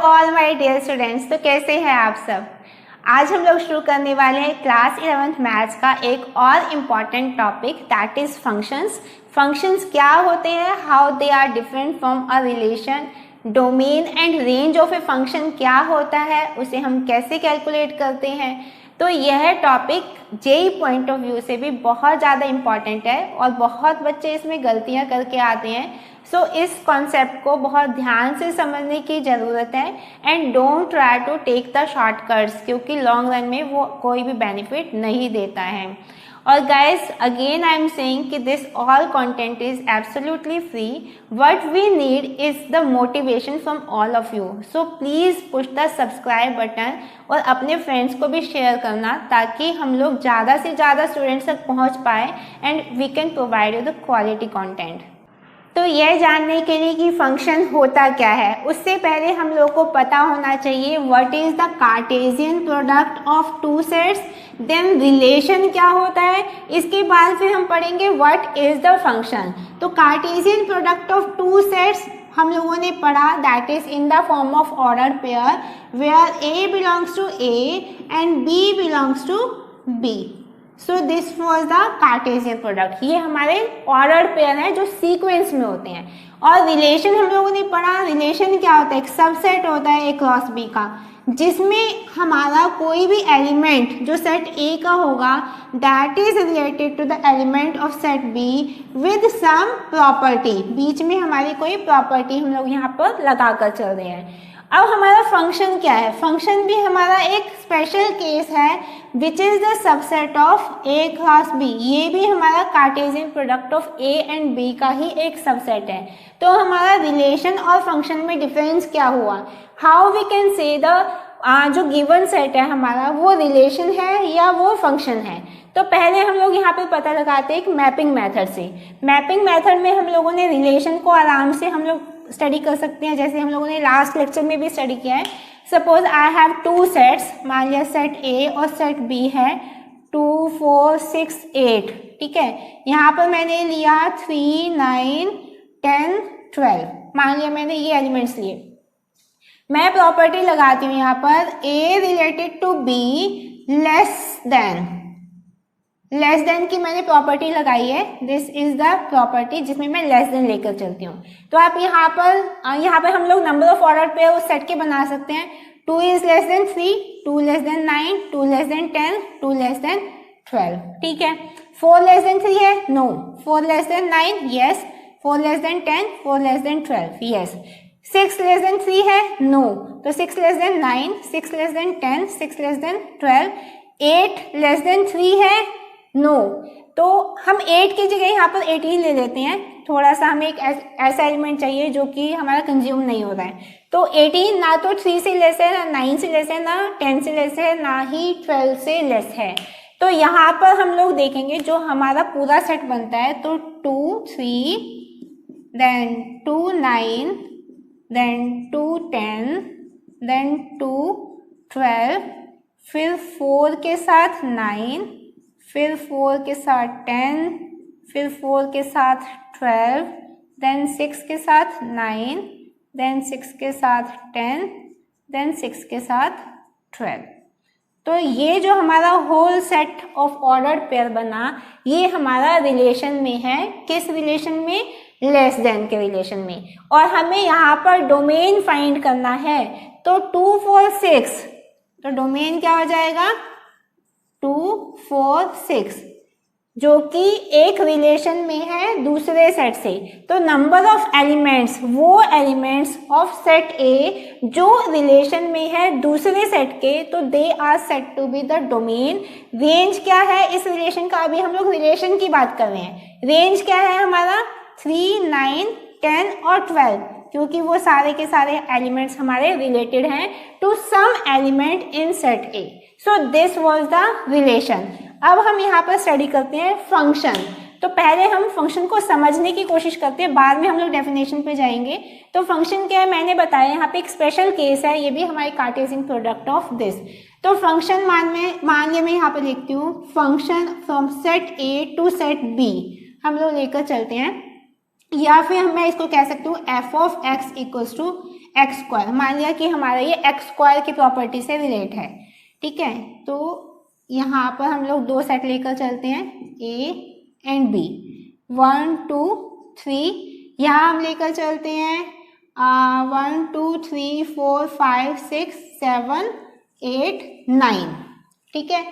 All my dear students. तो कैसे हैं आप सब। आज हम लोग शुरू करने वाले हैं क्लास 11th मैथ्स का एक और important topic, that is functions. Functions क्या होते हैं, how they are different from a relation, domain and range of a function क्या होता है, उसे हम कैसे कैलकुलेट करते हैं। तो यह topic JEE point of view से भी बहुत ज़्यादा इम्पॉर्टेंट है और बहुत बच्चे इसमें गलतियां करके आते हैं। सो इस कॉन्सेप्ट को बहुत ध्यान से समझने की ज़रूरत है and don't try to take the shortcuts, क्योंकि लॉन्ग रन में वो कोई भी बेनिफिट नहीं देता है। और guys again I am saying कि this all content is absolutely free, what we need is the motivation from all of you. So please push the subscribe button और अपने फ्रेंड्स को भी शेयर करना, ताकि हम लोग ज़्यादा से ज़्यादा स्टूडेंट्स तक पहुँच पाए and we can provide you the quality content. तो यह जानने के लिए कि फंक्शन होता क्या है, उससे पहले हम लोग को पता होना चाहिए what is the Cartesian product of two sets, then relation क्या होता है, इसके बाद फिर हम पढ़ेंगे व्हाट इज द फंक्शन। तो Cartesian product of two sets हम लोगों ने पढ़ा, that is in the form of order pair where a belongs to A and b belongs to B. So this was the Cartesian product. ये हमारे order pair हैं जो sequence में होते हैं। और रिलेशन हम लोगों ने पढ़ा, रिलेशन क्या होता है, एक सबसेट होता है ए क्रॉस बी का, जिसमें हमारा कोई भी एलिमेंट जो सेट ए का होगा that is related to the element of set B with some property. बीच में हमारी कोई प्रॉपर्टी हम लोग यहाँ पर लगा कर चल रहे हैं। अब हमारा फंक्शन क्या है, फंक्शन भी हमारा एक स्पेशल केस है which is the subset of A cross B. ये भी हमारा Cartesian product of A and B का ही एक सबसेट है। तो हमारा रिलेशन और फंक्शन में डिफरेंस क्या हुआ, how we can say the जो गिवन सेट है हमारा वो रिलेशन है या वो फंक्शन है। तो पहले हम लोग यहाँ पे पता लगाते हैं एक मैपिंग मेथड से। मैपिंग मेथड में हम लोगों ने रिलेशन को आराम से हम लोग स्टडी कर सकते हैं, जैसे हम लोगों ने लास्ट लेक्चर में भी स्टडी किया है। Suppose I have two sets, मान लिया सेट ए और सेट बी है 2, 4, 6, 8, ठीक है। यहाँ पर मैंने लिया 3, 9, 10, 12, मान लिया मैंने ये एलिमेंट्स लिए। मैं प्रॉपर्टी लगाती हूँ यहाँ पर A related to B less than की मैंने प्रॉपर्टी लगाई है। दिस इज द प्रॉपर्टी जिसमें मैं लेस देन लेकर चलती हूँ। तो आप यहाँ पर हम लोग नंबर ऑफ ऑर्डर पे उस सेट के बना सकते हैं। 2 is less than 3, 2 less than 9, 2 less than 10, 2 less than 12, ठीक है। 4 लेस देन 3 है, no. 4 less than 9, yes. 4 less than 10, 4 less than 12, yes. 6 less than 3 है, नो। तो 6 less than 9, 6 less than 10, 6 less than 12। 8 less than 3 है, no. तो हम 8 की जगह यहाँ पर 18 ले लेते हैं। थोड़ा सा हमें एक ऐसा एलिमेंट चाहिए जो कि हमारा कंज्यूम नहीं हो रहा है। तो 18 ना तो 3 से लेस है, ना 9 से लेस है, ना 10 से लेस है, ना ही 12 से लेस है। तो यहाँ पर हम लोग देखेंगे जो हमारा पूरा सेट बनता है, तो 2, 3, देन 2, 9, देन 2, 10, देन 2, 12, फिर 4 के साथ 9, फिर 4 के साथ 10, फिर 4 के साथ 12, देन 6 के साथ 9, देन 6 के साथ 10, देन 6 के साथ 12। तो ये जो हमारा whole set of order pair बना, ये हमारा रिलेशन में है। किस रिलेशन में, लेस देन के रिलेशन में। और हमें यहाँ पर डोमेन फाइंड करना है। तो 2, 4, 6, तो डोमेन क्या हो जाएगा 2, 4, 6, जो कि एक रिलेशन में है दूसरे सेट से। तो नंबर ऑफ एलिमेंट्स, वो एलिमेंट्स ऑफ सेट ए जो रिलेशन में है दूसरे सेट के, तो they are said to be the domain. Range क्या है इस रिलेशन का, अभी हम लोग रिलेशन की बात कर रहे हैं। रेंज क्या है हमारा 3, 9, 10 और 12, क्योंकि वो सारे के सारे एलिमेंट्स हमारे रिलेटेड हैं to some element in set A. So this was the relation. अब हम यहाँ पर स्टडी करते हैं फंक्शन। तो पहले हम फंक्शन को समझने की कोशिश करते हैं, बाद में हम लोग डेफिनेशन पे जाएंगे। तो फंक्शन क्या है मैंने बताया, यहाँ पे एक स्पेशल केस है, ये भी हमारे कार्टेशियन प्रोडक्ट ऑफ दिस। तो फंक्शन मान लिया मैं यहाँ पे लिखती हूँ function from set A to set B हम लोग लेकर चलते हैं, या फिर मैं इसको कह सकती हूँ f of x equals to x square, मान लिया कि हमारा ये एक्स स्क्वायर की प्रॉपर्टी से रिलेट है, ठीक है। तो यहाँ पर हम लोग दो सेट लेकर चलते हैं ए एंड बी, 1 2 3, यहाँ हम लेकर चलते हैं 1 2 3 4 5 6 7 8 9, ठीक है।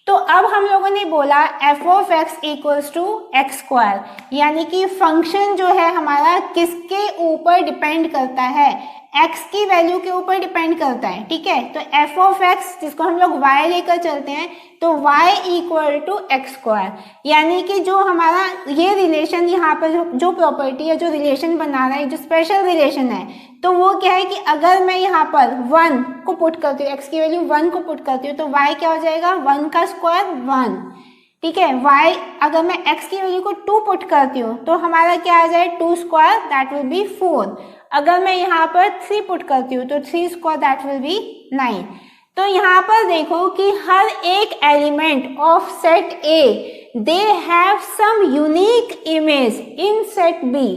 तो अब हम लोगों ने बोला f of x equals to x square, यानी कि फंक्शन जो है हमारा किसके ऊपर डिपेंड करता है, x की वैल्यू के ऊपर डिपेंड करता है, ठीक है। तो f ऑफ x जिसको हम लोग y लेकर चलते हैं तो y equal to x square, यानी कि जो हमारा ये रिलेशन यहाँ पर जो प्रॉपर्टी है, जो रिलेशन बना रहा है, जो स्पेशल रिलेशन है, तो वो क्या है कि अगर मैं यहाँ पर 1 को पुट करती हूँ, x की वैल्यू 1 को पुट करती हूँ तो y क्या हो जाएगा, 1 का स्क्वायर 1, ठीक है। y अगर मैं x की वैल्यू को 2 पुट करती हूँ तो हमारा क्या आ जाए 2 स्क्वायर, दैट विल बी 4। अगर मैं यहाँ पर 3 पुट करती हूँ तो 3 स्क्वायर, दैट विल बी 9। तो यहाँ पर देखो कि हर एक element of set A they have some unique image in set B,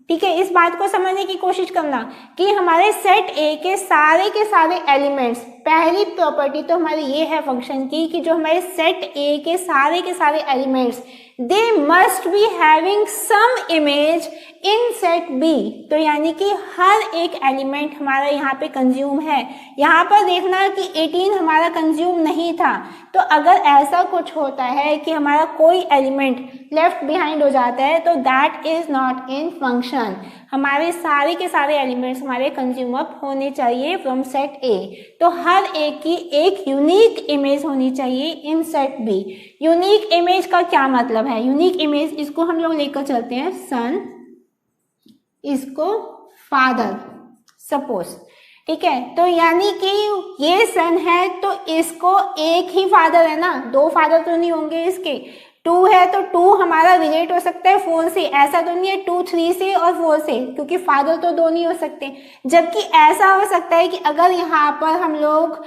ठीक है। इस बात को समझने की कोशिश करना कि हमारे सेट ए के सारे एलिमेंट्स, पहली प्रॉपर्टी तो हमारी ये है फंक्शन की कि जो हमारे सेट ए के सारे elements they must be having some image in set B. तो यानी कि हर एक एलिमेंट हमारा यहाँ पे कंज्यूम है। यहाँ पर देखना कि 18 हमारा कंज्यूम नहीं था, तो अगर ऐसा कुछ होता है कि हमारा कोई एलिमेंट लेफ्ट बिहाइंड हो जाता है तो that is not in function. हमारे सारे के सारे एलिमेंट्स हमारे कंज्यूम अप होने चाहिए फ्रॉम सेट ए। तो हर एक की एक यूनिक इमेज होनी चाहिए in set B. Unique image का क्या मतलब है, यूनिक इमेज इसको हम लोग लेकर चलते हैं सन, इसको फादर सपोज, ठीक है। तो यानी कि ये सन है तो इसको एक ही फादर है ना, दो फादर तो नहीं होंगे इसके। 2 है तो 2 हमारा रिलेट हो सकता है 4 से, ऐसा तो नहीं है 2 3 से और 4 से, क्योंकि फादर तो दो नहीं हो सकते। जबकि ऐसा हो सकता है कि अगर यहाँ पर हम लोग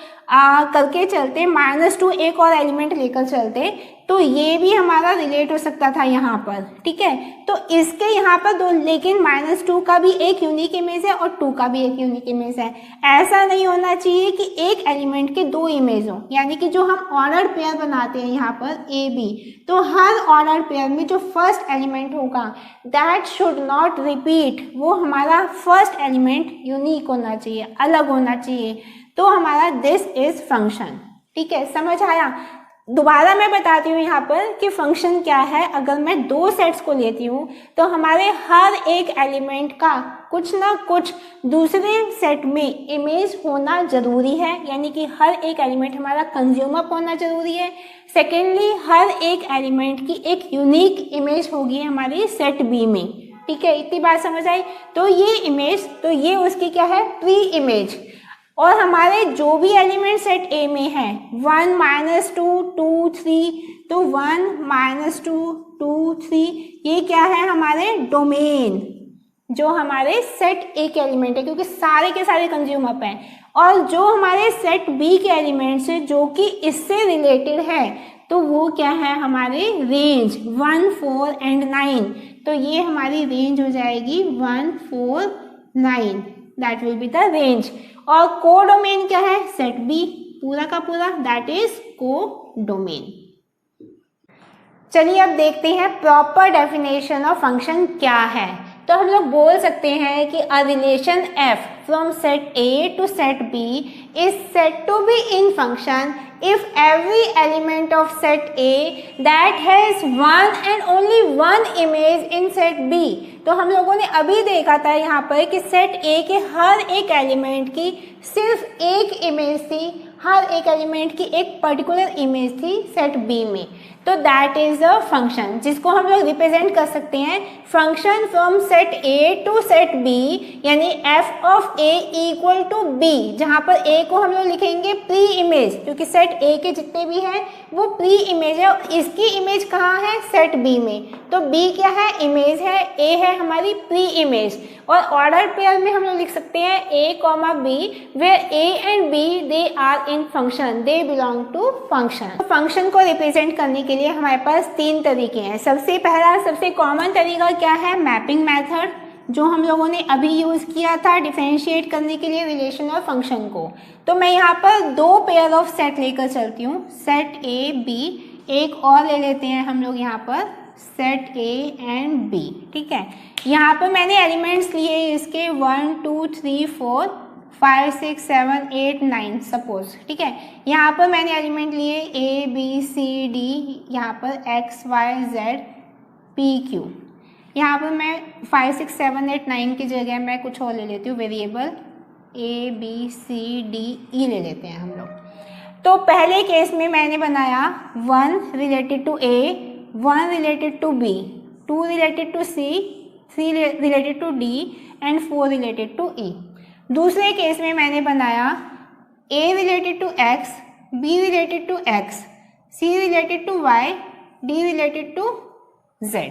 करके चलते -2 एक और एलिमेंट लेकर चलते तो ये भी हमारा रिलेट हो सकता था यहाँ पर, ठीक है। तो इसके यहाँ पर दो, लेकिन -2 का भी एक यूनिक इमेज है और 2 का भी एक यूनिक इमेज है। ऐसा नहीं होना चाहिए कि एक एलिमेंट के दो इमेज हो, यानी कि जो हम ऑर्डर्ड पेयर बनाते हैं यहाँ पर ए बी, तो हर ऑर्डर्ड पेयर में जो फर्स्ट एलिमेंट होगा दैट शुड नॉट रिपीट, वो हमारा फर्स्ट एलिमेंट यूनिक होना चाहिए, अलग होना चाहिए। तो हमारा दिस इज फंक्शन, ठीक है। समझ आया? दोबारा मैं बताती हूँ यहाँ पर कि फंक्शन क्या है। अगर मैं दो सेट्स को लेती हूँ तो हमारे हर एक एलिमेंट का कुछ ना कुछ दूसरे सेट में इमेज होना जरूरी है, यानी कि हर एक एलिमेंट हमारा कंज्यूम अप होना जरूरी है। सेकेंडली, हर एक एलिमेंट की एक यूनिक इमेज होगी हमारी सेट बी में, ठीक है। इतनी बात समझ आई? तो ये इमेज, तो ये उसकी क्या है, प्री इमेज। और हमारे जो भी एलिमेंट सेट ए में है 1 -2 2 3, तो 1 -2 2 3 ये क्या है, हमारे डोमेन, जो हमारे सेट ए के एलिमेंट है, क्योंकि सारे के सारे कंज्यूम अप हैं। और जो हमारे सेट बी के एलिमेंट्स है जो कि इससे रिलेटेड है, तो वो क्या है, हमारे रेंज 1 4 एंड 9। तो ये हमारी रेंज हो जाएगी 1 4 9, that will be the range. और कोडोमेन क्या है, सेट बी पूरा का पूरा, दैट इज कोडोमेन। चलिए अब देखते हैं प्रॉपर डेफिनेशन ऑफ फंक्शन क्या है। तो हम लोग बोल सकते हैं कि a relation f from set A to set B is said to be in function if every element of set A that has one and only one image in set B। तो हम लोगों ने अभी देखा था यहाँ पर कि सेट A के हर एक एलिमेंट की सिर्फ एक इमेज थी, हर एक एलिमेंट की एक पर्टिकुलर इमेज थी सेट B में। तो दैट इज अ फंक्शन जिसको हम लोग रिप्रेजेंट कर सकते हैं function from set A to set B, यानी f of A equal to B, जहाँ पर A को हम लोग लिखेंगे प्री इमेज, क्योंकि सेट A के जितने भी हैं वो प्री इमेज है। इसकी इमेज कहाँ है, सेट B में। तो B क्या है, इमेज है, A है हमारी प्री इमेज। और ऑर्डर पेयर में हम लोग लिख सकते हैं A, B, where A and B they are in function, they belong to function। Function को रिप्रेजेंट करने के लिए हमारे पास तीन तरीके हैं। सबसे पहला, सबसे कॉमन तरीका क्या है, मैपिंग मेथड, जो हम लोगों ने अभी यूज़ किया था डिफरेंशिएट करने के लिए रिलेशन और फंक्शन को। तो मैं यहाँ पर दो पेयर ऑफ सेट लेकर चलती हूँ, सेट ए बी, एक और ले लेते हैं हम लोग यहाँ पर सेट ए एंड बी। ठीक है, यहाँ पर मैंने एलिमेंट्स लिए इसके 1 2 3 4 5 6 7 8 9 सपोज। ठीक है, यहाँ पर मैंने एलिमेंट लिए ए बी सी डी, यहाँ पर X Y Z P Q. यहाँ पर मैं 5 6 7 8 9 की जगह मैं कुछ और ले लेती हूँ, variable A B C D E ले लेते हैं हम लोग। तो पहले केस में मैंने बनाया 1 related to A, 1 related to B, 2 related to C, 3 related to D and 4 related to E. दूसरे केस में मैंने बनाया a related to x, b related to x, c related to y, d related to z।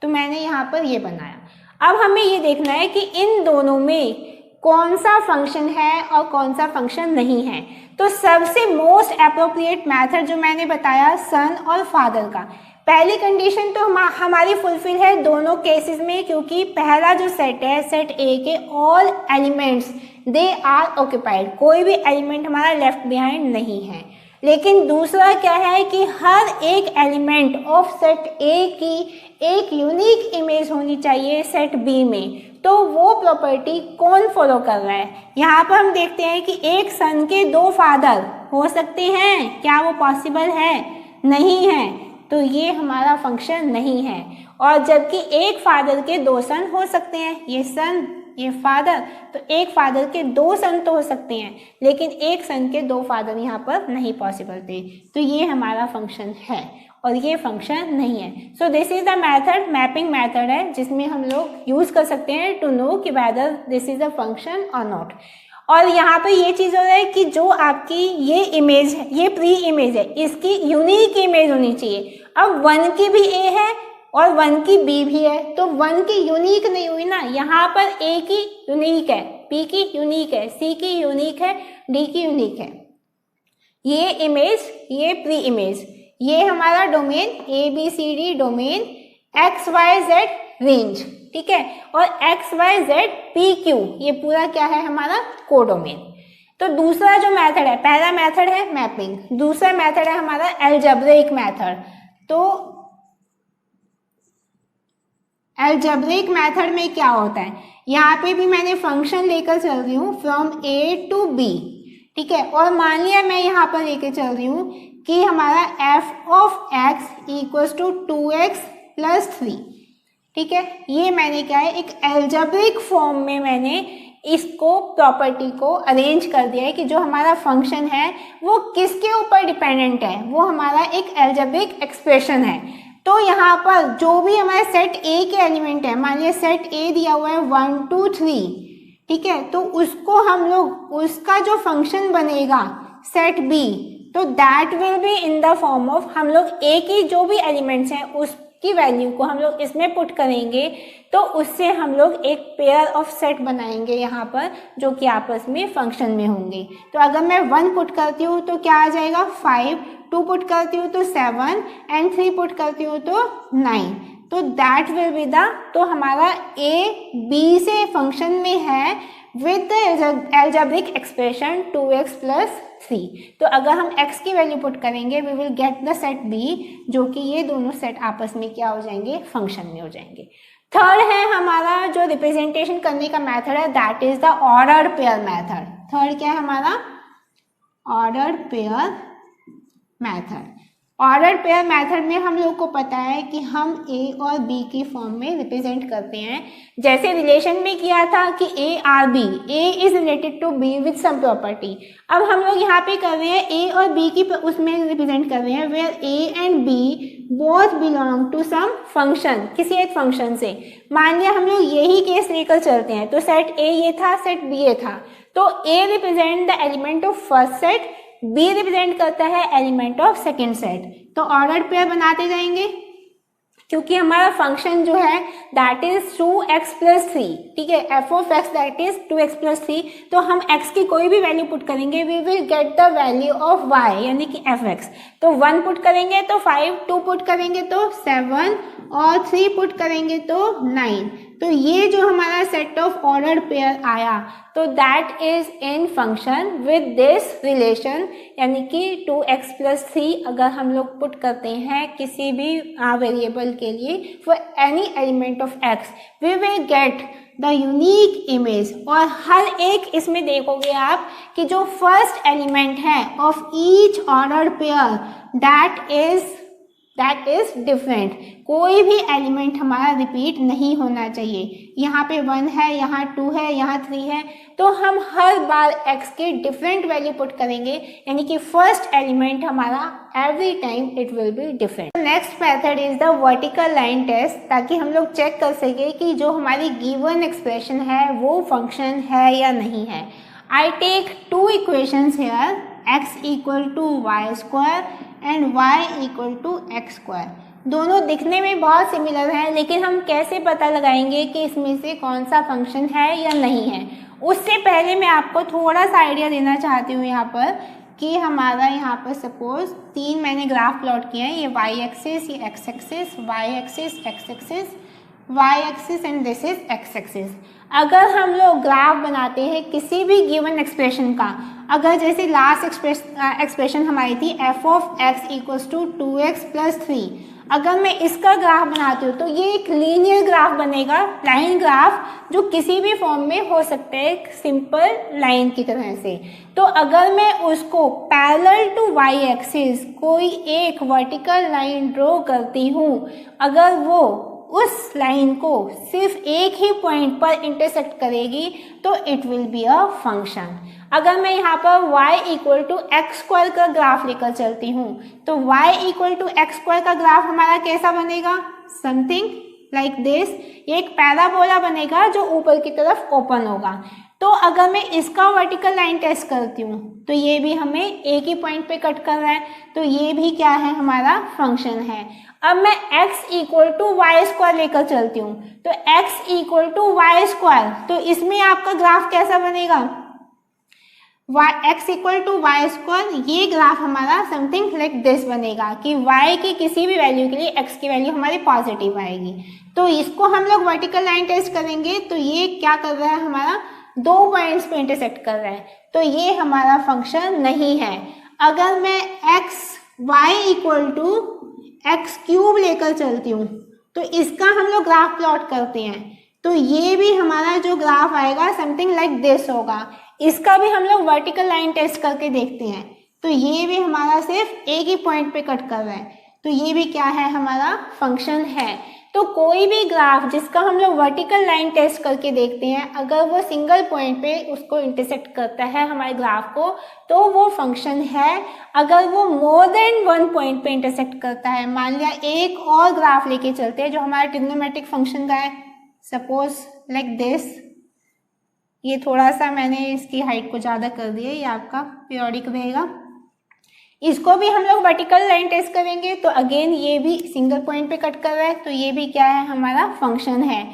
तो मैंने यहाँ पर ये बनाया। अब हमें ये देखना है कि इन दोनों में कौन सा फंक्शन है और कौन सा फंक्शन नहीं है। तो सबसे मोस्ट एप्रोप्रिएट मेथड जो मैंने बताया सन और फादर का, पहली कंडीशन तो हमारी फुलफिल है दोनों केसेस में, क्योंकि पहला जो सेट है सेट ए के all elements they are occupied, कोई भी एलिमेंट हमारा लेफ्ट बिहाइंड नहीं है। लेकिन दूसरा क्या है कि हर एक एलिमेंट ऑफ सेट ए की एक यूनिक इमेज होनी चाहिए सेट बी में। तो वो प्रॉपर्टी कौन फॉलो कर रहा है? यहाँ पर हम देखते हैं कि एक सन के दो फादर हो सकते हैं, क्या वो पॉसिबल है? नहीं है, तो ये हमारा फंक्शन नहीं है। और जबकि एक फादर के दो सन हो सकते हैं, ये सन ये फादर, तो एक फादर के दो सन तो हो सकते हैं, लेकिन एक सन के दो फादर यहाँ पर नहीं पॉसिबल थे। तो ये हमारा फंक्शन है और ये फंक्शन नहीं है। So this is the method, mapping method है, जिसमें हम लोग यूज कर सकते हैं टू नो कि whether this is a function और नॉट। और यहाँ पे ये चीज़ हो रहा है कि जो आपकी ये इमेज है, ये प्री इमेज है, इसकी यूनिक इमेज होनी चाहिए। अब 1 की भी ए है और 1 की बी भी है, तो 1 की यूनिक नहीं हुई ना। यहाँ पर ए की यूनिक है, बी की यूनिक है, सी की यूनिक है, डी की यूनिक है। ये इमेज, ये प्री इमेज, ये हमारा domain A B C D domain X Y Z range. ठीक है, और X Y Z P Q ये पूरा क्या है हमारा कोडोमेन। तो दूसरा जो मेथड है, पहला मेथड है मैपिंग, दूसरा मेथड है हमारा एल्जेब्रिक मेथड। तो एल्जेब्रिक मेथड में क्या होता है, यहाँ पे भी मैंने फंक्शन लेकर चल रही हूँ फ्रॉम ए टू बी। ठीक है, और मान लिया मैं यहाँ पर लेकर चल रही हूँ कि हमारा f of x equals to 2x plus 3। ठीक है, ये मैंने क्या है एक एल्जेब्रिक फॉर्म में मैंने इसको प्रॉपर्टी को अरेंज कर दिया है कि जो हमारा फंक्शन है वो किसके ऊपर डिपेंडेंट है, वो हमारा एक एल्जेब्रिक एक्सप्रेशन है। तो यहाँ पर जो भी हमारे सेट ए के एलिमेंट है, मान लिया सेट ए दिया हुआ है 1 2 3, ठीक है, तो उसको हम लोग उसका जो फंक्शन बनेगा सेट बी, तो that will be in the form of, हम लोग ए की जो भी एलिमेंट्स हैं उसकी वैल्यू को हम लोग इसमें पुट करेंगे, तो उससे हम लोग एक पेयर ऑफ सेट बनाएंगे यहाँ पर, जो कि आपस में फंक्शन में होंगे। तो अगर मैं 1 पुट करती हूँ तो क्या आ जाएगा 5, 2 पुट करती हूँ तो 7 एंड 3 पुट करती हूँ तो 9। तो दैट विल बी द, तो हमारा ए बी से फंक्शन में है with the algebraic expression 2x plus 3। तो अगर हम x की वैल्यू पुट करेंगे we will get the set b, जो कि ये दोनों सेट आपस में क्या हो जाएंगे, फंक्शन में हो जाएंगे। थर्ड है हमारा जो रिप्रेजेंटेशन करने का मेथड है, that is the ordered pair method. Third क्या है हमारा, ordered pair method. Ordered pair method में हम लोग को पता है कि हम a और b की फॉर्म में रिप्रेजेंट करते हैं, जैसे रिलेशन में किया था कि a R B, a is related to b with some property. अब हम लोग यहाँ पे कर रहे हैं a और b की उसमें रिप्रेजेंट कर रहे हैं where a and b both belong to some function, किसी एक फंक्शन से। मान लिया हम लोग यही केस लेकर चलते हैं, तो सेट a ये था, सेट b ये था, तो a represent the element of first set, b represent करता है एलिमेंट ऑफ सेकेंड सेट। तो ऑर्डर्ड पेयर बनाते जाएंगे, क्योंकि हमारा फंक्शन जो है दैट इज 2x प्लस 3, ठीक है, f of x that is 2x plus 3। तो हम x की कोई भी वैल्यू पुट करेंगे we will get the value of y, यानी कि fx। तो 1 पुट करेंगे तो 5, 2 पुट करेंगे तो 7 और 3 पुट करेंगे तो 9। तो ये जो हमारा सेट ऑफ ऑर्डर पेयर आया तो that is in function with this relation, यानी कि 2x + 3 अगर हम लोग पुट करते हैं किसी भी वेरिएबल के लिए for any element of x, we will get the unique image. और हर एक इसमें देखोगे आप कि जो फर्स्ट एलिमेंट है of each order pair that is different. कोई भी एलिमेंट हमारा रिपीट नहीं होना चाहिए। यहाँ पे 1 है, यहाँ 2 है, यहाँ 3 है, तो हम हर बार x के डिफरेंट वैल्यू पुट करेंगे, यानी कि फर्स्ट एलिमेंट हमारा every time it will be different. Next method is the vertical line test, ताकि हम लोग चेक कर सके कि जो हमारी गिवन एक्सप्रेशन है वो फंक्शन है या नहीं है। I take 2 equations here, x = y² and y = x²। दोनों दिखने में बहुत सिमिलर हैं, लेकिन हम कैसे पता लगाएंगे कि इसमें से कौन सा फंक्शन है या नहीं है। उससे पहले मैं आपको थोड़ा सा आइडिया देना चाहती हूँ यहाँ पर कि हमारा यहाँ पर सपोज 3 मैंने ग्राफ प्लॉट किया है, ये y एक्सिस, ये x axis, y axis, x axis, y axis and this is x axis. अगर हम लोग ग्राफ बनाते हैं किसी भी गिवन एक्सप्रेशन का, अगर जैसे लास्ट एक्सप्रेशन हमारी थी f(x) = 2x + 3, अगर मैं इसका ग्राफ बनाती हूँ तो ये एक लीनियर ग्राफ बनेगा, लाइन ग्राफ, जो किसी भी फॉर्म में हो सकता है, एक सिंपल लाइन की तरह से। तो अगर मैं उसको पैरेलल टू y एक्सिस कोई एक वर्टिकल लाइन ड्रॉ करती हूँ, अगर वो उस लाइन को सिर्फ एक ही पॉइंट पर इंटरसेक्ट करेगी तो it will be a function. अगर मैं यहाँ पर y = x² का ग्राफ लेकर चलती हूँ तो y = x² का ग्राफ हमारा कैसा बनेगा? Something like this. ये एक पैराबोला बनेगा जो ऊपर की तरफ ओपन होगा। तो अगर मैं इसका वर्टिकल लाइन टेस्ट करती हूँ तो ये भी हमें एक ही पॉइंट पे कट कर रहा है, तो ये भी क्या है? हमारा फंक्शन है। अब मैं x = y² लेकर चलती हूँ तो x = y², तो इसमें आपका ग्राफ कैसा बनेगा? x = y², ये ग्राफ हमारा समथिंग लाइक दिस बनेगा कि y की किसी भी वैल्यू के लिए x की वैल्यू हमारी पॉजिटिव आएगी। तो इसको हम लोग वर्टिकल लाइन टेस्ट करेंगे तो ये क्या कर रहा है? हमारा 2 पॉइंट्स पे इंटरसेक्ट कर रहा है, तो ये हमारा फंक्शन नहीं है। अगर मैं y = x³ लेकर चलती हूँ तो इसका हम लोग ग्राफ प्लॉट करते हैं तो ये भी हमारा जो ग्राफ आएगा समथिंग लाइक दिस होगा। इसका भी हम लोग वर्टिकल लाइन टेस्ट करके देखते हैं तो ये भी हमारा सिर्फ एक ही पॉइंट पे कट कर रहा है, तो ये भी क्या है? हमारा फंक्शन है। तो कोई भी ग्राफ जिसका हम लोग वर्टिकल लाइन टेस्ट करके देखते हैं, अगर वो सिंगल पॉइंट पे उसको इंटरसेक्ट करता है हमारे ग्राफ को तो वो फंक्शन है। अगर वो मोर देन 1 पॉइंट पे इंटरसेक्ट करता है, मान लिया एक और ग्राफ लेके चलते हैं जो हमारा ट्रिग्नोमेट्रिक फंक्शन का है, सपोज लाइक दिस। ये थोड़ा सा मैंने इसकी हाइट को ज़्यादा कर दिया, ये आपका पीरियोडिक रहेगा। इसको भी हम लोग वर्टिकल लाइन टेस्ट करेंगे तो अगेन ये भी सिंगल पॉइंट पे कट कर रहा है, तो ये भी क्या है? हमारा फंक्शन है।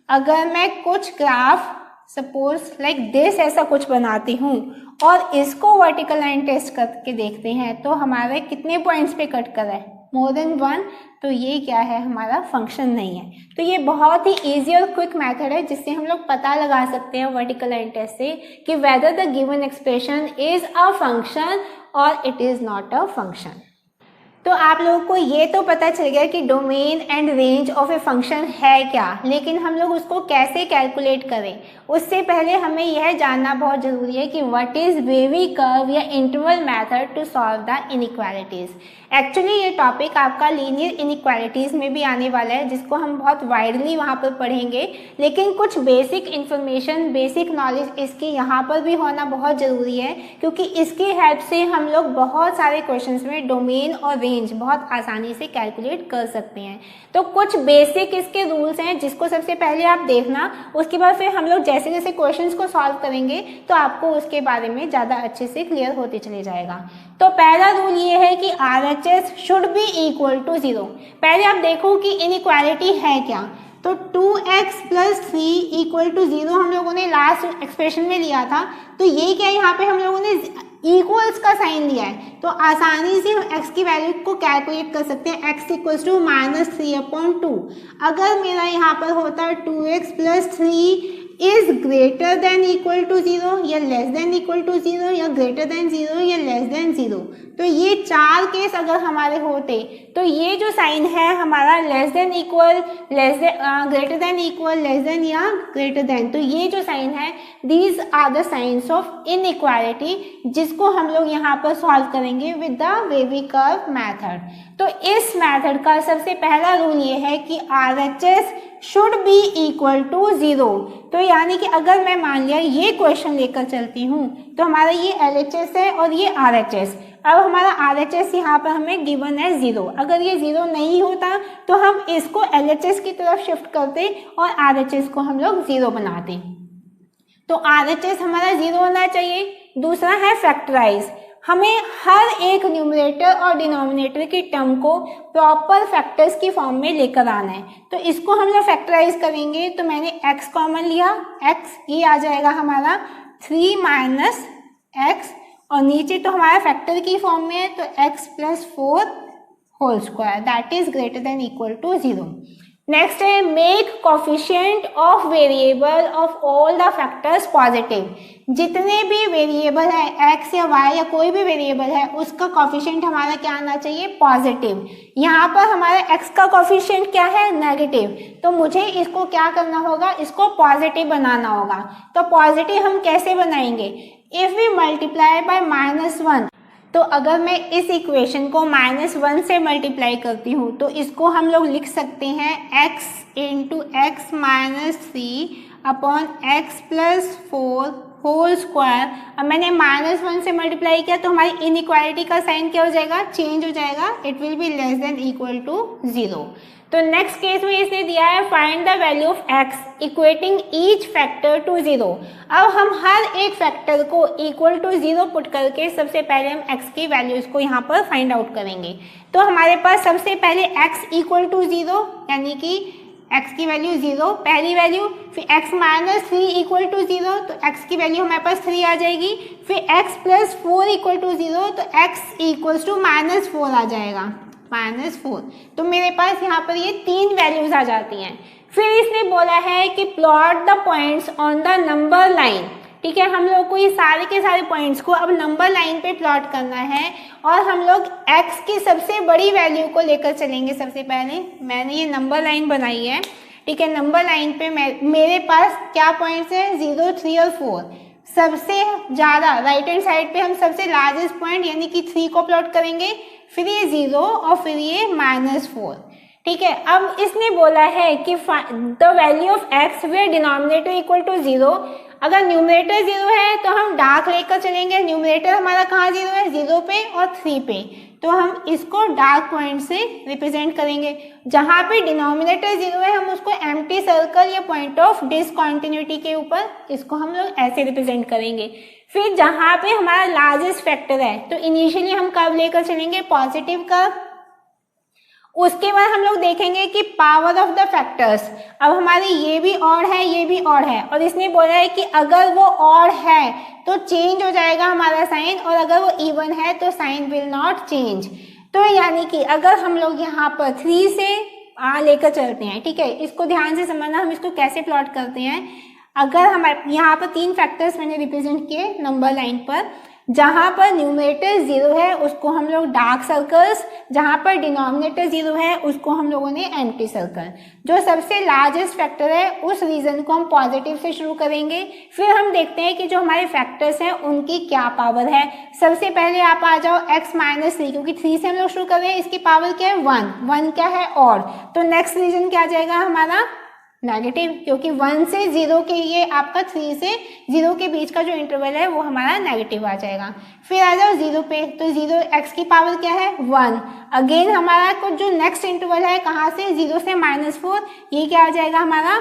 अगर मैं कुछ ग्राफ सपोज लाइक दिस ऐसा कुछ बनाती हूँ और इसको वर्टिकल लाइन टेस्ट करके देखते हैं तो हमारे कितने पॉइंट्स पे कट कर रहा है? मोर देन 1, तो ये क्या है? हमारा फंक्शन नहीं है। तो ये बहुत ही इजी और क्विक मेथड है जिससे हम लोग पता लगा सकते हैं वर्टिकल लाइन टेस्ट से कि whether the given expression is a function और it is not a function. तो आप लोगों को ये तो पता चल गया कि domain and range of a function है क्या, लेकिन हम लोग उसको कैसे कैलकुलेट करें उससे पहले हमें यह जानना बहुत ज़रूरी है कि व्हाट इज़ वेवी कर्व या interval method to solve the inequalities. Actually ये टॉपिक आपका लीनियर इनइक्वालिटीज़ में भी आने वाला है जिसको हम बहुत वाइडली वहाँ पर पढ़ेंगे, लेकिन कुछ बेसिक इन्फॉर्मेशन, बेसिक नॉलेज इसकी यहाँ पर भी होना बहुत ज़रूरी है क्योंकि इसकी हेल्प से हम लोग बहुत सारे क्वेश्चंस में डोमेन और रेंज बहुत आसानी से कैलकुलेट कर सकते हैं। तो कुछ बेसिक इसके रूल्स हैं जिसको सबसे पहले आप देखना, उसके बाद फिर हम लोग जैसे जैसे क्वेश्चंस को सॉल्व करेंगे तो आपको उसके बारे में ज़्यादा अच्छे से क्लियर होते चले जाएगा। तो पहला रूल ये है कि RHS should be equal to 0। पहले आप देखो कि इनइक्वालिटी है क्या, तो 2x + 3 = 0 हम लोगों ने लास्ट एक्सप्रेशन में लिया था, तो ये क्या यहाँ पे हम लोगों ने इक्वल्स का साइन दिया है तो आसानी से हम x की वैल्यू को कैलकुलेट कर सकते हैं। x equals to -3/2। अगर मेरा यहाँ पर होता 2x + 3 is greater than equal to 0 या लेस देन इक्वल टू 0 या ग्रेटर देन 0 या लेस देन 0, तो ये 4 केस अगर हमारे होते तो ये जो साइन है हमारा less than equal, greater than equal, less than या ग्रेटर देन, तो ये जो साइन है these are the signs of inequality, जिसको हम लोग यहाँ पर सॉल्व करेंगे with the wavy curve method. तो इस मेथड का सबसे पहला रूल ये है कि RHS should be equal to 0। तो यानी कि अगर मैं मान लिया ये क्वेश्चन लेकर चलती हूँ तो हमारा ये LHS है और ये RHS। अब हमारा RHS यहाँ पर हमें गिवन है 0। अगर ये 0 नहीं होता तो हम इसको LHS की तरफ शिफ्ट करते और RHS को हम लोग 0 बनाते। तो RHS हमारा 0 होना चाहिए। दूसरा है फैक्टराइज। हमें हर एक न्यूमरेटर और डिनोमिनेटर की टर्म को प्रॉपर फैक्टर्स की फॉर्म में लेकर आना है। तो इसको हम लोग फैक्टराइज करेंगे तो मैंने x कॉमन लिया, x ये आ जाएगा हमारा 3 - x और नीचे तो हमारा फैक्टर की फॉर्म में है तो x + 4 whole square that is greater than equal to 0। Next है make coefficient of variable of all the factors positive. जितने भी वेरिएबल है x या y या कोई भी वेरिएबल है उसका कोफिशिएंट हमारा क्या आना चाहिए, पॉजिटिव। यहाँ पर हमारा x का कोफिशिएंट क्या है, नेगेटिव, तो मुझे इसको क्या करना होगा, इसको पॉजिटिव बनाना होगा। तो पॉजिटिव हम कैसे बनाएंगे, इफ वी मल्टीप्लाई बाय -1, तो अगर मैं इस इक्वेशन को -1 से मल्टीप्लाई करती हूँ तो इसको हम लोग लिख सकते हैं x × x - 3 upon x + 4 whole square. अब मैंने -1 से मल्टीप्लाई किया तो हमारी इनइक्वालिटी का साइन क्या हो जाएगा, चेंज हो जाएगा, it will be less than equal to 0। तो नेक्स्ट केस में इसने दिया है find the value of x equating each factor to 0। अब हम हर एक फैक्टर को इक्वल टू 0 पुट करके सबसे पहले हम x की वैल्यूज को यहाँ पर फाइंड आउट करेंगे। तो हमारे पास सबसे पहले x इक्वल टू 0 यानी कि x की वैल्यू 0 पहली वैल्यू, फिर x - 3 इक्वल टू 0 तो x की वैल्यू हमारे पास 3 आ जाएगी, फिर x + 4 इक्वल टू 0 तो x इक्वल्स टू -4 आ जाएगा, -4। तो मेरे पास यहाँ पर ये 3 वैल्यूज आ जाती हैं। फिर इसने बोला है कि plot the points on the number line. ठीक है, हम लोग को ये सारे के सारे पॉइंट्स को अब नंबर लाइन पे प्लॉट करना है और हम लोग x की सबसे बड़ी वैल्यू को लेकर चलेंगे। सबसे पहले मैंने ये नंबर लाइन बनाई है। ठीक है, नंबर लाइन पे मेरे पास क्या पॉइंट्स हैं, 0, 3 और 4। सबसे ज़्यादा राइट हैंड साइड पे हम सबसे लार्जेस्ट पॉइंट यानी कि 3 को प्लॉट करेंगे, फिर ये 0 और फिर ये -4। ठीक है, अब इसने बोला है कि the value of x where denominator equal to 0। अगर न्यूमरेटर 0 है तो हम डार्क लेकर चलेंगे। न्यूमरेटर हमारा कहाँ 0 है, 0 पे और 3 पे, तो हम इसको डार्क पॉइंट से रिप्रेजेंट करेंगे। जहाँ पे डिनोमिनेटर 0 है हम उसको एम्प्टी सर्कल या पॉइंट ऑफ डिसकंटिन्यूटी के ऊपर इसको हम लोग ऐसे रिप्रेजेंट करेंगे। फिर जहाँ पे हमारा लार्जेस्ट फैक्टर है तो इनिशियली हम कर्व लेकर चलेंगे, पॉजिटिव कर्व। उसके बाद हम लोग देखेंगे कि पावर ऑफ द फैक्टर्स। अब हमारे ये भी ऑड है, ये भी ऑड है, और इसने बोला है कि अगर वो ऑड है तो चेंज हो जाएगा हमारा साइन, और अगर वो इवन है तो साइन विल नॉट चेंज। तो यानी कि अगर हम लोग यहाँ पर 3 से लेकर चलते हैं, ठीक है, इसको ध्यान से समझना, हम इसको कैसे प्लॉट करते हैं। अगर हमारे यहाँ पर 3 फैक्टर्स मैंने रिप्रेजेंट किए नंबर लाइन पर, जहाँ पर न्यूमरेटर 0 है उसको हम लोग डार्क सर्कल्स, जहाँ पर डिनोमिनेटर 0 है उसको हम लोगों ने एम्प्टी सर्कल। जो सबसे लार्जेस्ट फैक्टर है उस रीजन को हम पॉजिटिव से शुरू करेंगे। फिर हम देखते हैं कि जो हमारे फैक्टर्स हैं उनकी क्या पावर है। सबसे पहले आप आ जाओ x - 3, क्योंकि 3 से हम लोग शुरू कर रहे हैं, इसकी पावर क्या है 1, 1 क्या है ऑड, तो नेक्स्ट रीजन क्या आ जाएगा हमारा नेगेटिव, क्योंकि 1 से 0 के ये आपका 3 से 0 के बीच का जो इंटरवल है वो हमारा नेगेटिव आ जाएगा। फिर आ जाओ 0 पे, तो 0 x की पावर क्या है 1। अगेन हमारा कुछ जो नेक्स्ट इंटरवल है कहाँ से, 0 से -4, ये क्या आ जाएगा हमारा,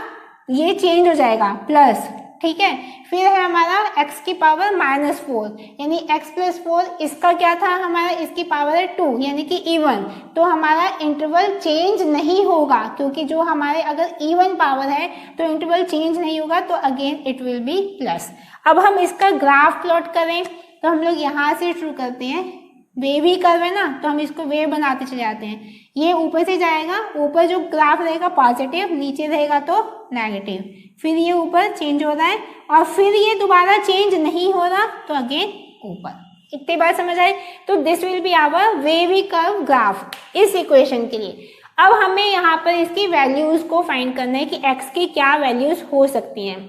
ये चेंज हो जाएगा प्लस। ठीक है, फिर है हमारा x की पावर -4 यानी x + 4, इसका क्या था हमारा, इसकी पावर है 2 यानी कि इवन, तो हमारा इंटरवल चेंज नहीं होगा, क्योंकि जो हमारे अगर इवन पावर है तो इंटरवल चेंज नहीं होगा, तो again it will B plus. अब हम इसका ग्राफ प्लॉट करें तो हम लोग यहाँ से शुरू करते हैं, वेव ही कर्व है ना, तो हम इसको वेव बनाते चले जाते हैं। ये ऊपर से जाएगा, ऊपर जो ग्राफ रहेगा पॉजिटिव, नीचे रहेगा तो नेगेटिव, फिर ये ऊपर चेंज हो रहा है और फिर ये दोबारा चेंज नहीं हो रहा तो अगेन ऊपर। इतनी बात समझ आए? तो this will be our wavy curve graph इस इक्वेशन के लिए। अब हमें यहाँ पर इसकी वैल्यूज को फाइंड करना है कि x की क्या वैल्यूज हो सकती हैं।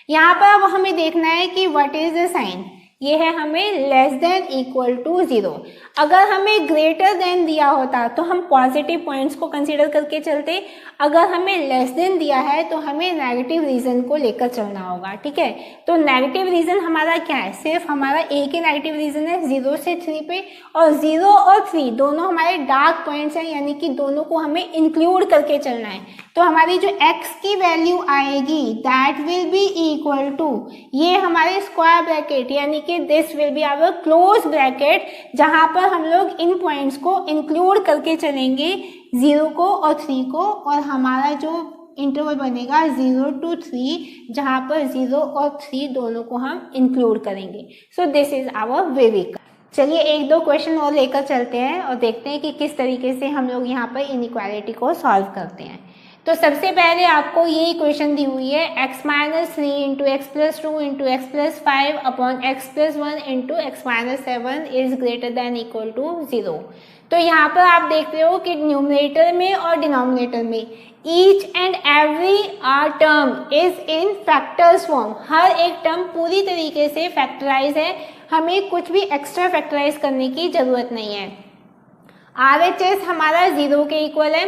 यहाँ पर अब हमें देखना है कि व्हाट इज द साइन। ये है हमें लेस देन इक्वल टू 0। अगर हमें ग्रेटर देन दिया होता तो हम पॉजिटिव पॉइंट्स को कंसीडर करके चलते, अगर हमें लेस देन दिया है तो हमें नेगेटिव रीजन को लेकर चलना होगा। ठीक है, तो नेगेटिव रीजन हमारा क्या है? सिर्फ हमारा एक ही नेगेटिव रीजन है 0 से 3 पे, और 0 और 3 दोनों हमारे डार्क पॉइंट्स हैं, यानी कि दोनों को हमें इंक्लूड करके चलना है। तो हमारी जो x की वैल्यू आएगी that will be equal to, ये हमारे स्क्वायर ब्रैकेट यानी कि this will be our close bracket, जहां पर हम लोग इन पॉइंट्स को इंक्लूड करके चलेंगे 0 को और 3 को, और हमारा जो इंटरवल बनेगा 0 to 3, जहां पर 0 और 3 दोनों को हम इंक्लूड करेंगे। So this is our wavy curve. चलिए एक दो क्वेश्चन और लेकर चलते हैं और देखते हैं कि किस तरीके से हम लोग यहाँ पर इनइक्वालिटी को सॉल्व करते हैं। तो सबसे पहले आपको ये इक्वेशन दी हुई है x minus 3 into x plus 2 into x plus 5 upon x plus 1 into x minus 7 is greater than equal to 0। तो यहाँ पर आप देख रहे हो कि न्यूमरेटर में और डिनोमिनेटर में each and every term is in factors form. हर एक टर्म पूरी तरीके से फैक्टराइज है, हमें कुछ भी एक्स्ट्रा फैक्टराइज करने की जरूरत नहीं है। RHS हमारा 0 के इक्वल है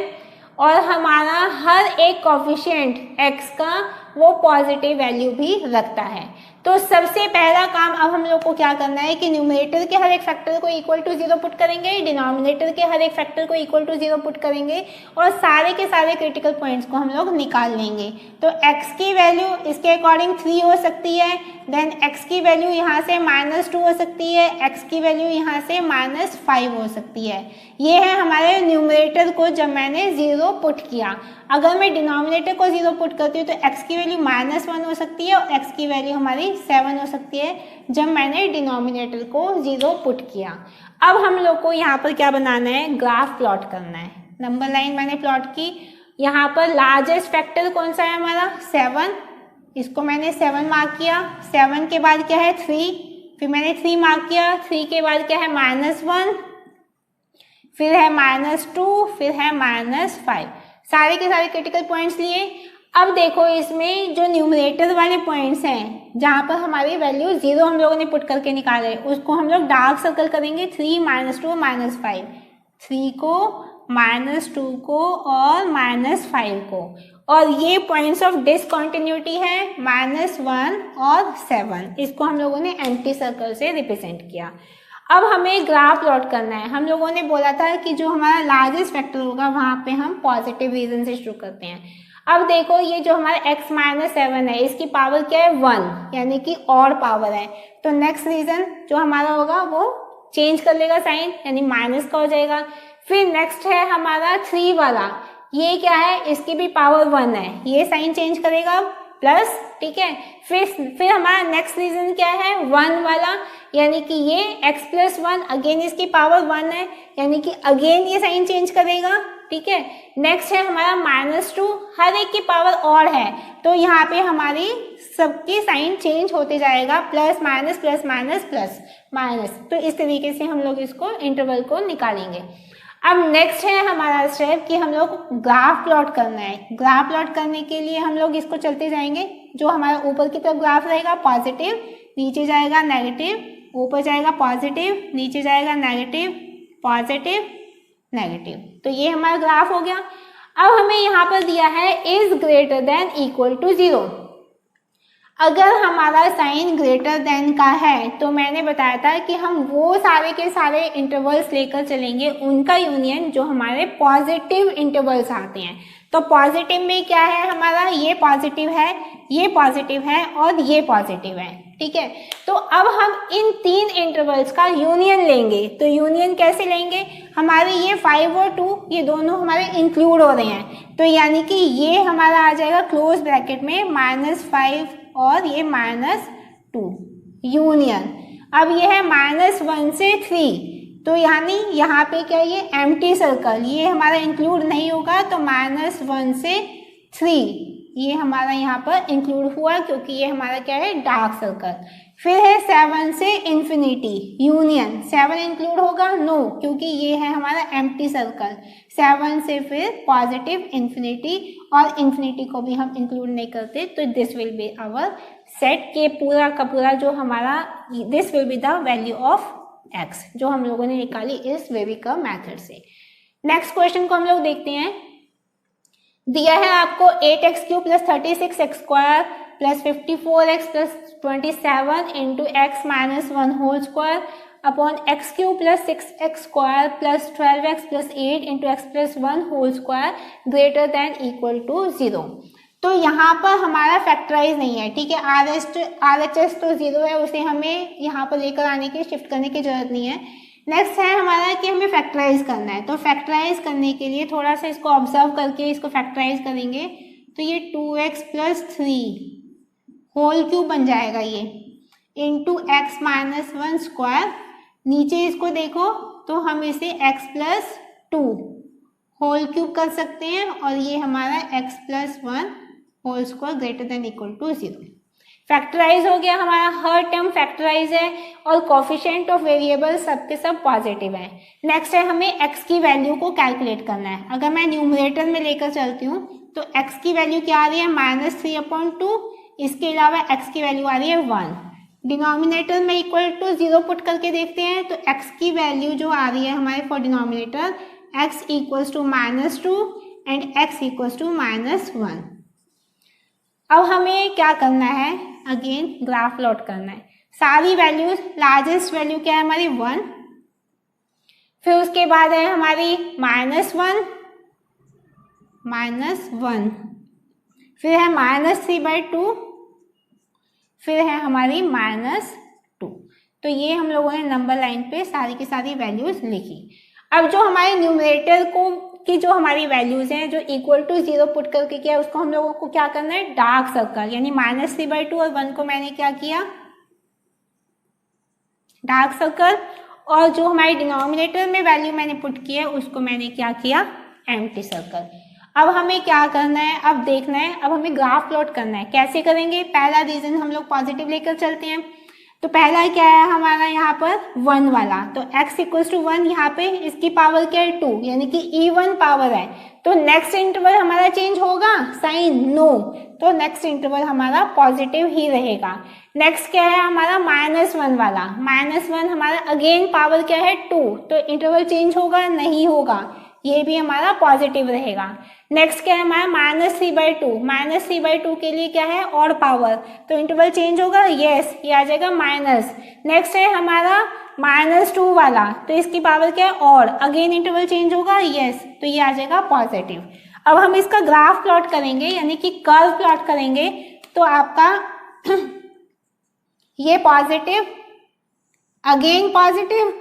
और हमारा हर एक कोफिशिएंट x का वो पॉजिटिव वैल्यू भी रखता है। तो सबसे पहला काम अब हम लोग को क्या करना है कि न्यूमरेटर के हर एक फैक्टर को इक्वल टू 0 पुट करेंगे, डिनोमिनेटर के हर एक फैक्टर को इक्वल टू 0 पुट करेंगे और सारे के सारे क्रिटिकल पॉइंट्स को हम लोग निकाल लेंगे। तो x की वैल्यू इसके अकॉर्डिंग 3 हो सकती है, देन x की वैल्यू यहाँ से -2 हो सकती है, x की वैल्यू यहाँ से -5 हो सकती है। ये है हमारे न्यूमरेटर को जब मैंने 0 पुट किया। अगर मैं डिनोमिनेटर को 0 पुट करती हूँ तो x की वैल्यू -1 हो सकती है और x की वैल्यू हमारी 7 हो सकती है जब मैंने डिनोमिनेटर को 0 पुट किया। अब हम लोग को यहाँ पर क्या बनाना है? ग्राफ प्लॉट करना है। नंबर लाइन मैंने प्लॉट की। यहाँ पर लार्जेस्ट फैक्टर कौन सा है हमारा? 7। इसको मैंने 7 मार्क किया। 7 के बाद क्या है? 3। फिर मैंने 3 मार्क किया। 3 के बाद क्या है? -1, फिर है -2, फिर है -5। सारे के सारे क्रिटिकल पॉइंट्स लिए। अब देखो इसमें जो न्यूमरेटर वाले पॉइंट्स हैं जहाँ पर हमारी वैल्यू 0 हम लोगों ने पुट करके निकाले, उसको हम लोग डार्क सर्कल करेंगे। 3, -2, -5, 3 को, -2 को और -5 को। और ये पॉइंट्स ऑफ डिसकंटिन्यूटी है -1 और 7। इसको हम लोगों ने एंटी सर्कल से रिप्रेजेंट किया। अब हमें ग्राफ प्लॉट करना है। हम लोगों ने बोला था कि जो हमारा लार्जेस्ट फैक्टर होगा वहाँ पे हम पॉजिटिव रीजन से शुरू करते हैं। अब देखो ये जो हमारा x - 7 है इसकी पावर क्या है? 1, यानी कि और पावर है। तो नेक्स्ट रीजन जो हमारा होगा वो चेंज कर लेगा साइन, यानी माइनस का हो जाएगा। फिर नेक्स्ट है हमारा 3 वाला, ये क्या है? इसकी भी पावर 1 है, ये साइन चेंज करेगा प्लस। ठीक है, फिर हमारा नेक्स्ट रीजन क्या है? 1 वाला, यानी कि ये x + 1, अगेन इसकी पावर 1 है, यानी कि अगेन ये साइन चेंज करेगा। ठीक है, नेक्स्ट है हमारा -2, हर एक की पावर और है तो यहाँ पे हमारी सबकी साइन चेंज होते जाएगा, plus minus plus minus plus minus. तो इस तरीके से हम लोग इसको इंटरवल को निकालेंगे। अब नेक्स्ट है हमारा स्टेप कि हम लोग ग्राफ प्लॉट करना है। ग्राफ प्लॉट करने के लिए हम लोग इसको चलते जाएंगे। जो हमारा ऊपर की तरफ ग्राफ रहेगा पॉजिटिव, नीचे जाएगा नेगेटिव, ऊपर जाएगा पॉजिटिव, नीचे जाएगा नेगेटिव, पॉजिटिव, नेगेटिव। तो ये हमारा ग्राफ हो गया। अब हमें यहाँ पर दिया है is greater than equal to 0। अगर हमारा साइन ग्रेटर देन का है तो मैंने बताया था कि हम वो सारे के सारे इंटरवल्स लेकर चलेंगे, उनका यूनियन जो हमारे पॉजिटिव इंटरवल्स आते हैं। तो पॉजिटिव में क्या है हमारा? ये पॉजिटिव है, ये पॉजिटिव है और ये पॉजिटिव है। ठीक है, तो अब हम इन 3 इंटरवल्स का यूनियन लेंगे। तो यूनियन कैसे लेंगे? हमारे ये 5 और 2 ये दोनों हमारे इंक्लूड हो रहे हैं, तो यानी कि ये हमारा आ जाएगा क्लोज ब्रैकेट में -5 और ये -2 यूनियन। अब ये है -1 से 3, तो यानी यहाँ पे क्या ये एम्प्टी सर्कल, ये हमारा इंक्लूड नहीं होगा, तो -1 से 3 ये हमारा यहाँ पर इंक्लूड हुआ क्योंकि ये हमारा क्या है डार्क सर्कल। फिर है 7 से इन्फिनिटी यूनियन, 7 इंक्लूड होगा नो क्योंकि ये है हमारा एम्प्टी सर्कल। 7 से फिर पॉजिटिव इन्फिनिटी, और इन्फिनिटी को भी हम इंक्लूड नहीं करते, तो this will be our set के पूरा का पूरा जो हमारा, this will be the value of x जो हम लोगों ने निकाली इस वेविकर मेथड से। नेक्स्ट क्वेश्चन को हम लोग देखते हैं। दिया है आपको 8x³ + 36x² + 54x + 27 into x - 1² upon x³ + 6x² + 12x + 8 into x + 1² greater than equal to 0। तो यहाँ पर हमारा फैक्टराइज नहीं है, ठीक है, RHS तो 0 है, उसे हमें यहाँ पर लेकर आने की, शिफ्ट करने की जरूरत नहीं है। नेक्स्ट है हमारा कि हमें फैक्टराइज करना है, तो फैक्टराइज करने के लिए थोड़ा सा इसको ऑब्जर्व करके इसको फैक्टराइज करेंगे, तो ये 2x + 3 होल क्यूब बन जाएगा ये, इंटू x - 1²। नीचे इसको देखो तो हम इसे x + 2 होल क्यूब कर सकते हैं, और ये हमारा x + 1 whole square greater than equal to 0। Factorize हो गया हमारा, हर टर्म फैक्टराइज है, और कोफिशिएंट ऑफ वेरिएबल सबके सब पॉजिटिव है। नेक्स्ट है हमें x की वैल्यू को कैलकुलेट करना है। अगर मैं न्यूमरेटर में लेकर चलती हूँ तो x की वैल्यू क्या आ रही है -3/2, इसके अलावा x की वैल्यू आ रही है 1। डिनोमिनेटर में इक्वल टू 0 पुट करके देखते हैं, तो x की वैल्यू जो आ रही है हमारे for denominator, x = -2 and x = -1। अब हमें क्या करना है, अगेन ग्राफ प्लॉट करना है। सारी वैल्यूज, लार्जेस्ट वैल्यू क्या है हमारी 1, फिर उसके बाद है हमारी -1, फिर है -3/2, फिर है हमारी -2। तो ये हम लोगों ने नंबर लाइन पे सारी की सारी वैल्यूज लिखी। अब जो हमारे न्यूमरेटर को की जो हमारी वैल्यूज हैं, जो इक्वल टू 0 पुट करके किया, उसको हम लोगों को क्या करना है डार्क सर्कल, यानी -3/2 और 1 को मैंने क्या किया डार्क सर्कल, और जो हमारी डिनोमिनेटर में वैल्यू मैंने पुट की है उसको मैंने क्या किया एम्प्टी सर्कल। अब हमें क्या करना है, अब देखना है, अब हमें ग्राफ प्लॉट करना है। कैसे करेंगे, पहला रीजन हम लोग पॉजिटिव लेकर चलते हैं, तो पहला क्या है हमारा यहाँ पर 1 वाला, तो x = 1, यहाँ पे इसकी पावर क्या है 2, यानी कि E1 पावर है, तो नेक्स्ट इंटरवल हमारा चेंज होगा साइन, नो, तो नेक्स्ट इंटरवल हमारा पॉजिटिव ही रहेगा। नेक्स्ट क्या है हमारा -1 वाला, -1 हमारा अगेन पावर क्या है 2, तो इंटरवल चेंज होगा नहीं होगा, ये भी हमारा पॉजिटिव रहेगा। नेक्स्ट क्या है हमारा -3/2 के लिए क्या है और पावर, तो इंटरवल चेंज होगा, यस, ये आ जाएगा माइनस। नेक्स्ट है हमारा -2 वाला, तो इसकी पावर क्या है और, अगेन इंटरवल चेंज होगा, यस, तो ये आ जाएगा पॉजिटिव। अब हम इसका ग्राफ प्लॉट करेंगे, यानी कि कर्व प्लॉट करेंगे, तो आपका ये positive, again positive,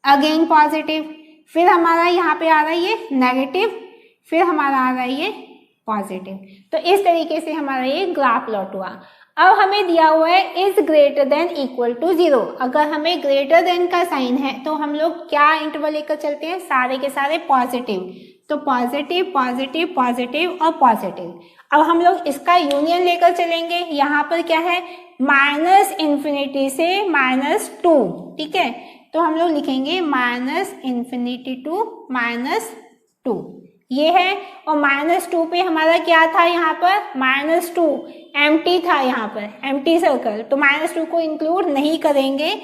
again positive, फिर हमारा यहाँ पे आ रहा है ये नेगेटिव, फिर हमारा आ रहा है ये पॉजिटिव। तो इस तरीके से हमारा ये ग्राफ प्लॉट हुआ। अब हमें दिया हुआ है is greater than equal to 0। अगर हमें ग्रेटर देन का साइन है तो हम लोग क्या इंटरवल लेकर चलते हैं, सारे के सारे पॉजिटिव, तो पॉजिटिव पॉजिटिव पॉजिटिव और पॉजिटिव। अब हम लोग इसका यूनियन लेकर चलेंगे, यहाँ पर क्या है -∞ से -2, ठीक है, तो हम लोग लिखेंगे -∞ to -2, ये है, और -2 पे हमारा क्या था यहाँ पर -2 एम्प्टी था, यहाँ पर एम्प्टी सर्कल, तो -2 को इंक्लूड नहीं करेंगे,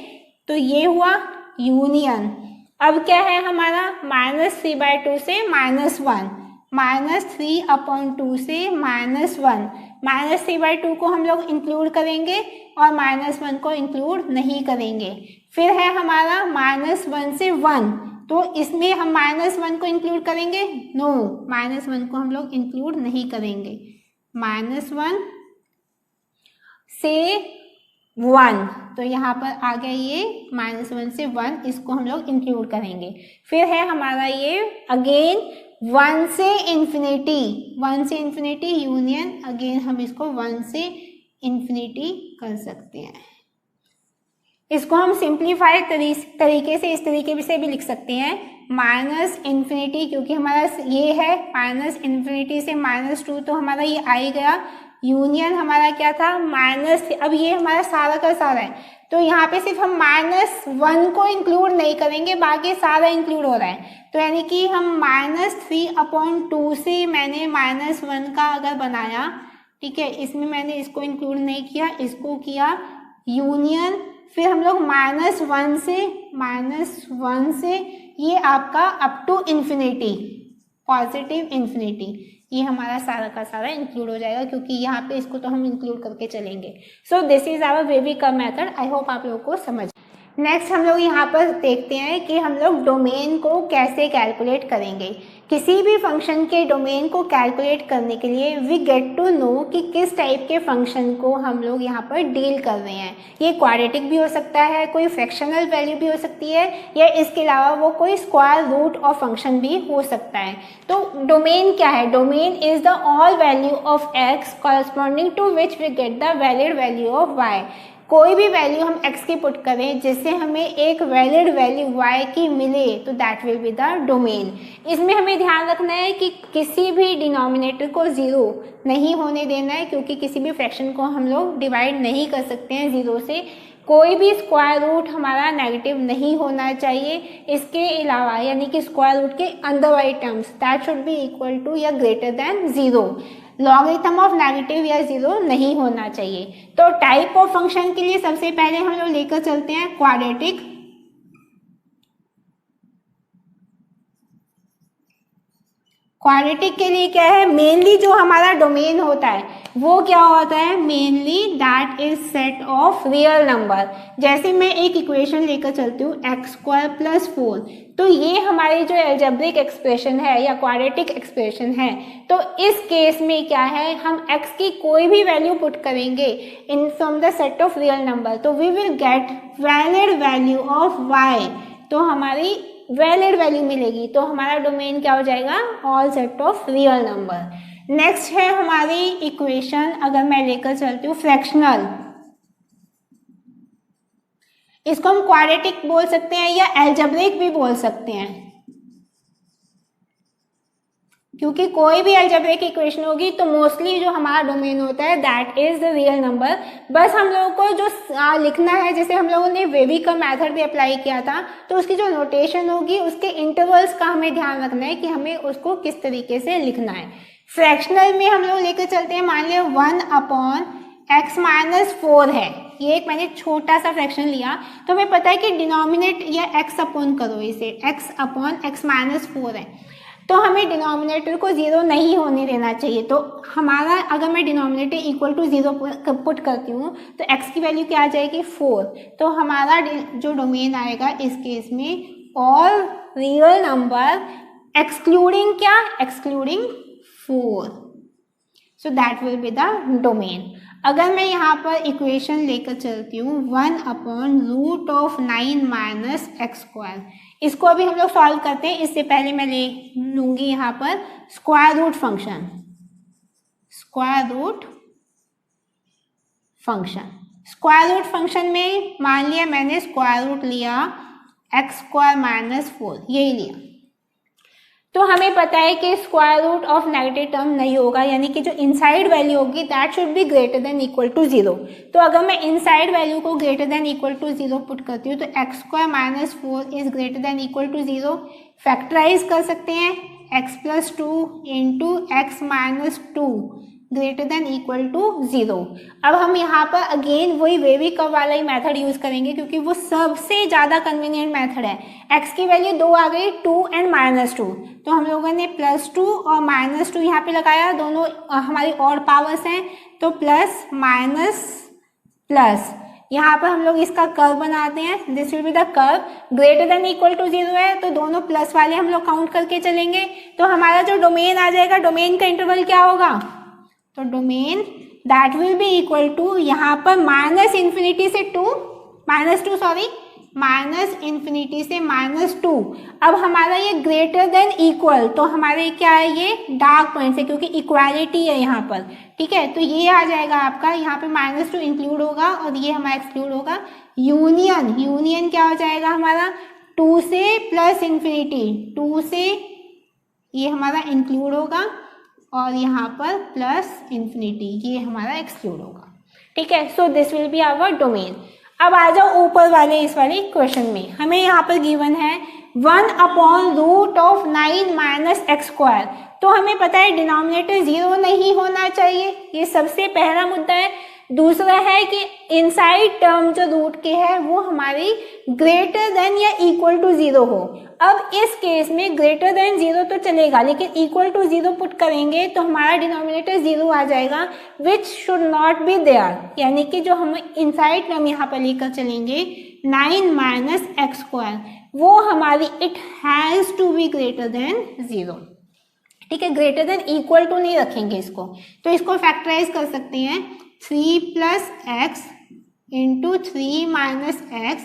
तो ये हुआ यूनियन। अब क्या है हमारा -3/2 से -1, -3/2 से -1, -3/2 को हम लोग इंक्लूड करेंगे और -1 को इंक्लूड नहीं करेंगे। फिर है हमारा -1 से 1, तो इसमें हम -1 को इंक्लूड करेंगे, नो, -1 को हम लोग इंक्लूड नहीं करेंगे। -1 से 1, तो यहाँ पर आ गया ये -1 से 1, इसको हम लोग इंक्लूड करेंगे। फिर है हमारा ये अगेन 1 से इन्फिनिटी यूनियन, अगेन हम इसको 1 से इन्फिनिटी कर सकते हैं। इसको हम सिंप्लीफाइड तरीके से इस तरीके से भी लिख सकते हैं माइनस इन्फिनिटी, क्योंकि हमारा ये है माइनस इन्फिनिटी से -2, तो हमारा ये आ ही गया। यूनियन हमारा क्या था -3। अब ये हमारा सारा का सारा है, तो यहाँ पे सिर्फ हम -1 को इंक्लूड नहीं करेंगे, बाकी सारा इंक्लूड हो रहा है। तो यानी कि हम -3/2 से मैंने -1 का अगर बनाया, ठीक है, इसमें मैंने इसको इंक्लूड नहीं किया, इसको किया यूनियन, फिर हम लोग -1 से ये आपका up to infinity, positive infinity, ये हमारा सारा का सारा इंक्लूड हो जाएगा, क्योंकि यहाँ पे इसको तो हम इंक्लूड करके चलेंगे। So this is our wavy curve method. I hope आप लोगों को समझ। नेक्स्ट हम लोग यहाँ पर देखते हैं कि हम लोग डोमेन को कैसे कैलकुलेट करेंगे। किसी भी फंक्शन के डोमेन को कैलकुलेट करने के लिए वी गेट टू नो कि किस टाइप के फंक्शन को हम लोग यहाँ पर डील कर रहे हैं। ये क्वाड्रेटिक भी हो सकता है, कोई फ्रैक्शनल वैल्यू भी हो सकती है, या इसके अलावा वो कोई स्क्वायर रूट ऑफ फंक्शन भी हो सकता है। तो डोमेन क्या है? Domain is the all value of x corresponding to which we get the valid value of y. कोई भी वैल्यू हम x की पुट करें जिससे हमें एक वैलिड वैल्यू y की मिले, तो that will be the domain. इसमें हमें ध्यान रखना है कि किसी भी डिनोमिनेटर को 0 नहीं होने देना है, क्योंकि किसी भी फ्रैक्शन को हम लोग डिवाइड नहीं कर सकते हैं 0 से। कोई भी स्क्वायर रूट हमारा नेगेटिव नहीं होना चाहिए। इसके अलावा यानी कि स्क्वायर रूट के अंदर वाले terms that should be equal to या greater than 0। Logarithm of negative या 0 नहीं होना चाहिए। तो टाइप ऑफ फंक्शन के लिए सबसे पहले हम लोग लेकर चलते हैं क्वाड्रेटिक। क्वाड्रेटिक के लिए क्या है? मेनली जो हमारा डोमेन होता है वो क्या होता है? Mainly that is set of real number. जैसे मैं एक इक्वेशन लेकर चलती हूँ x² + 4, तो ये हमारी जो एल्जेब्रिक एक्सप्रेशन है या क्वाड्रेटिक एक्सप्रेशन है, तो इस केस में क्या है, हम x की कोई भी वैल्यू पुट करेंगे in from the set of real number, तो we will get valid value of y। तो हमारी वैलिड वैल्यू मिलेगी, तो हमारा डोमेन क्या हो जाएगा? All set of real number. Next है हमारी इक्वेशन, अगर मैं लेकर चलती हूँ फ्रैक्शनल, इसको हम क्वाड्रेटिक बोल सकते हैं या एल्जेब्रिक भी बोल सकते हैं, क्योंकि कोई भी एल्जेब्रिक इक्वेशन होगी तो मोस्टली जो हमारा डोमेन होता है that is the real number. बस हम लोगों को जो लिखना है, जैसे हम लोगों ने वेवी का मेथड भी अप्लाई किया था, तो उसकी जो नोटेशन होगी उसके इंटरवल्स का हमें ध्यान रखना है कि हमें उसको किस तरीके से लिखना है। फ्रैक्शनल में हम लोग लेकर चलते हैं, मान लिया 1/x - 4 है, ये एक मैंने छोटा सा फ्रैक्शन लिया, तो हमें पता है कि डिनोमिनेट या x अपॉन करो, इसे x/x - 4 है, तो हमें डिनोमिनेटर को 0 नहीं होने देना चाहिए। तो हमारा अगर मैं डिनोमिनेटर इक्वल टू 0 पुट करती हूँ तो x की वैल्यू क्या आ जाएगी? 4। तो हमारा जो डोमेन आएगा इस केस में ऑल रियल नंबर एक्सक्लूडिंग क्या? Excluding 4। So that will be the domain. अगर मैं यहाँ पर इक्वेशन लेकर चलती हूँ 1/√9 - x², इसको अभी हम लोग सॉल्व करते हैं। इससे पहले मैं ले लूंगी यहाँ पर square root function. Square root function में मान लिया मैंने स्क्वायर रूट लिया x² - 4, यही लिया, तो हमें पता है कि square root of negative term नहीं होगा, यानी कि जो इनसाइड वैल्यू होगी that should be greater than equal to 0। तो अगर मैं इनसाइड वैल्यू को greater than equal to 0 put करती हूँ तो x² - 4 is greater than equal to 0। Factorise कर सकते हैं, x + 2 × x - 2 greater than equal to 0। अब हम यहाँ पर अगेन वही वेवी कर्व वाला ही मेथड यूज़ करेंगे, क्योंकि वो सबसे ज़्यादा कन्वीनियंट मेथड है। x की वैल्यू 2 आ गई, 2 और -2, तो हम लोगों ने +2 और -2 यहाँ पे लगाया, दोनों हमारी और पावर्स हैं, तो प्लस माइनस प्लस, यहाँ पर हम लोग इसका कर्व बनाते हैं। This will be the curve, greater than equal to 0 है तो दोनों प्लस वाले हम लोग काउंट करके चलेंगे, तो हमारा जो डोमेन आ जाएगा, डोमेन का इंटरवल क्या होगा? तो domain that will be equal to यहाँ पर -∞ से -2 माइनस इन्फिनिटी से -2। अब हमारा ये ग्रेटर देन इक्वल, तो हमारे क्या है, ये डार्क पॉइंट है क्योंकि इक्वालिटी है यहाँ पर, ठीक है। तो ये आ जाएगा आपका, यहाँ पे -2 इंक्लूड होगा और ये हमारा एक्सक्लूड होगा। यूनियन, यूनियन क्या हो जाएगा हमारा, 2 से प्लस इन्फिनिटी, 2 से ये हमारा इंक्लूड होगा और यहाँ पर प्लस इन्फिनिटी ये हमारा एक्सक्लूड होगा, ठीक है। So this will be our domain. अब आ जाओ ऊपर वाले इस वाले क्वेश्चन में, हमें यहाँ पर गिवन है 1/√9 - x²। तो हमें पता है डिनोमिनेटर 0 नहीं होना चाहिए, ये सबसे पहला मुद्दा है। दूसरा है कि इनसाइड टर्म जो रूट के है वो हमारी ग्रेटर देन या इक्वल टू 0 हो। अब इस केस में ग्रेटर देन 0 तो चलेगा, लेकिन इक्वल टू 0 पुट करेंगे तो हमारा डिनोमिनेटर 0 आ जाएगा, which should not be there. यानी कि जो हम इनसाइड टर्म यहाँ पर लेकर चलेंगे 9 - x², वो हमारी it has to be greater than 0, ठीक है। ग्रेटर देन इक्वल टू नहीं रखेंगे इसको, तो इसको फैक्टराइज कर सकते हैं 3 + x into 3 - x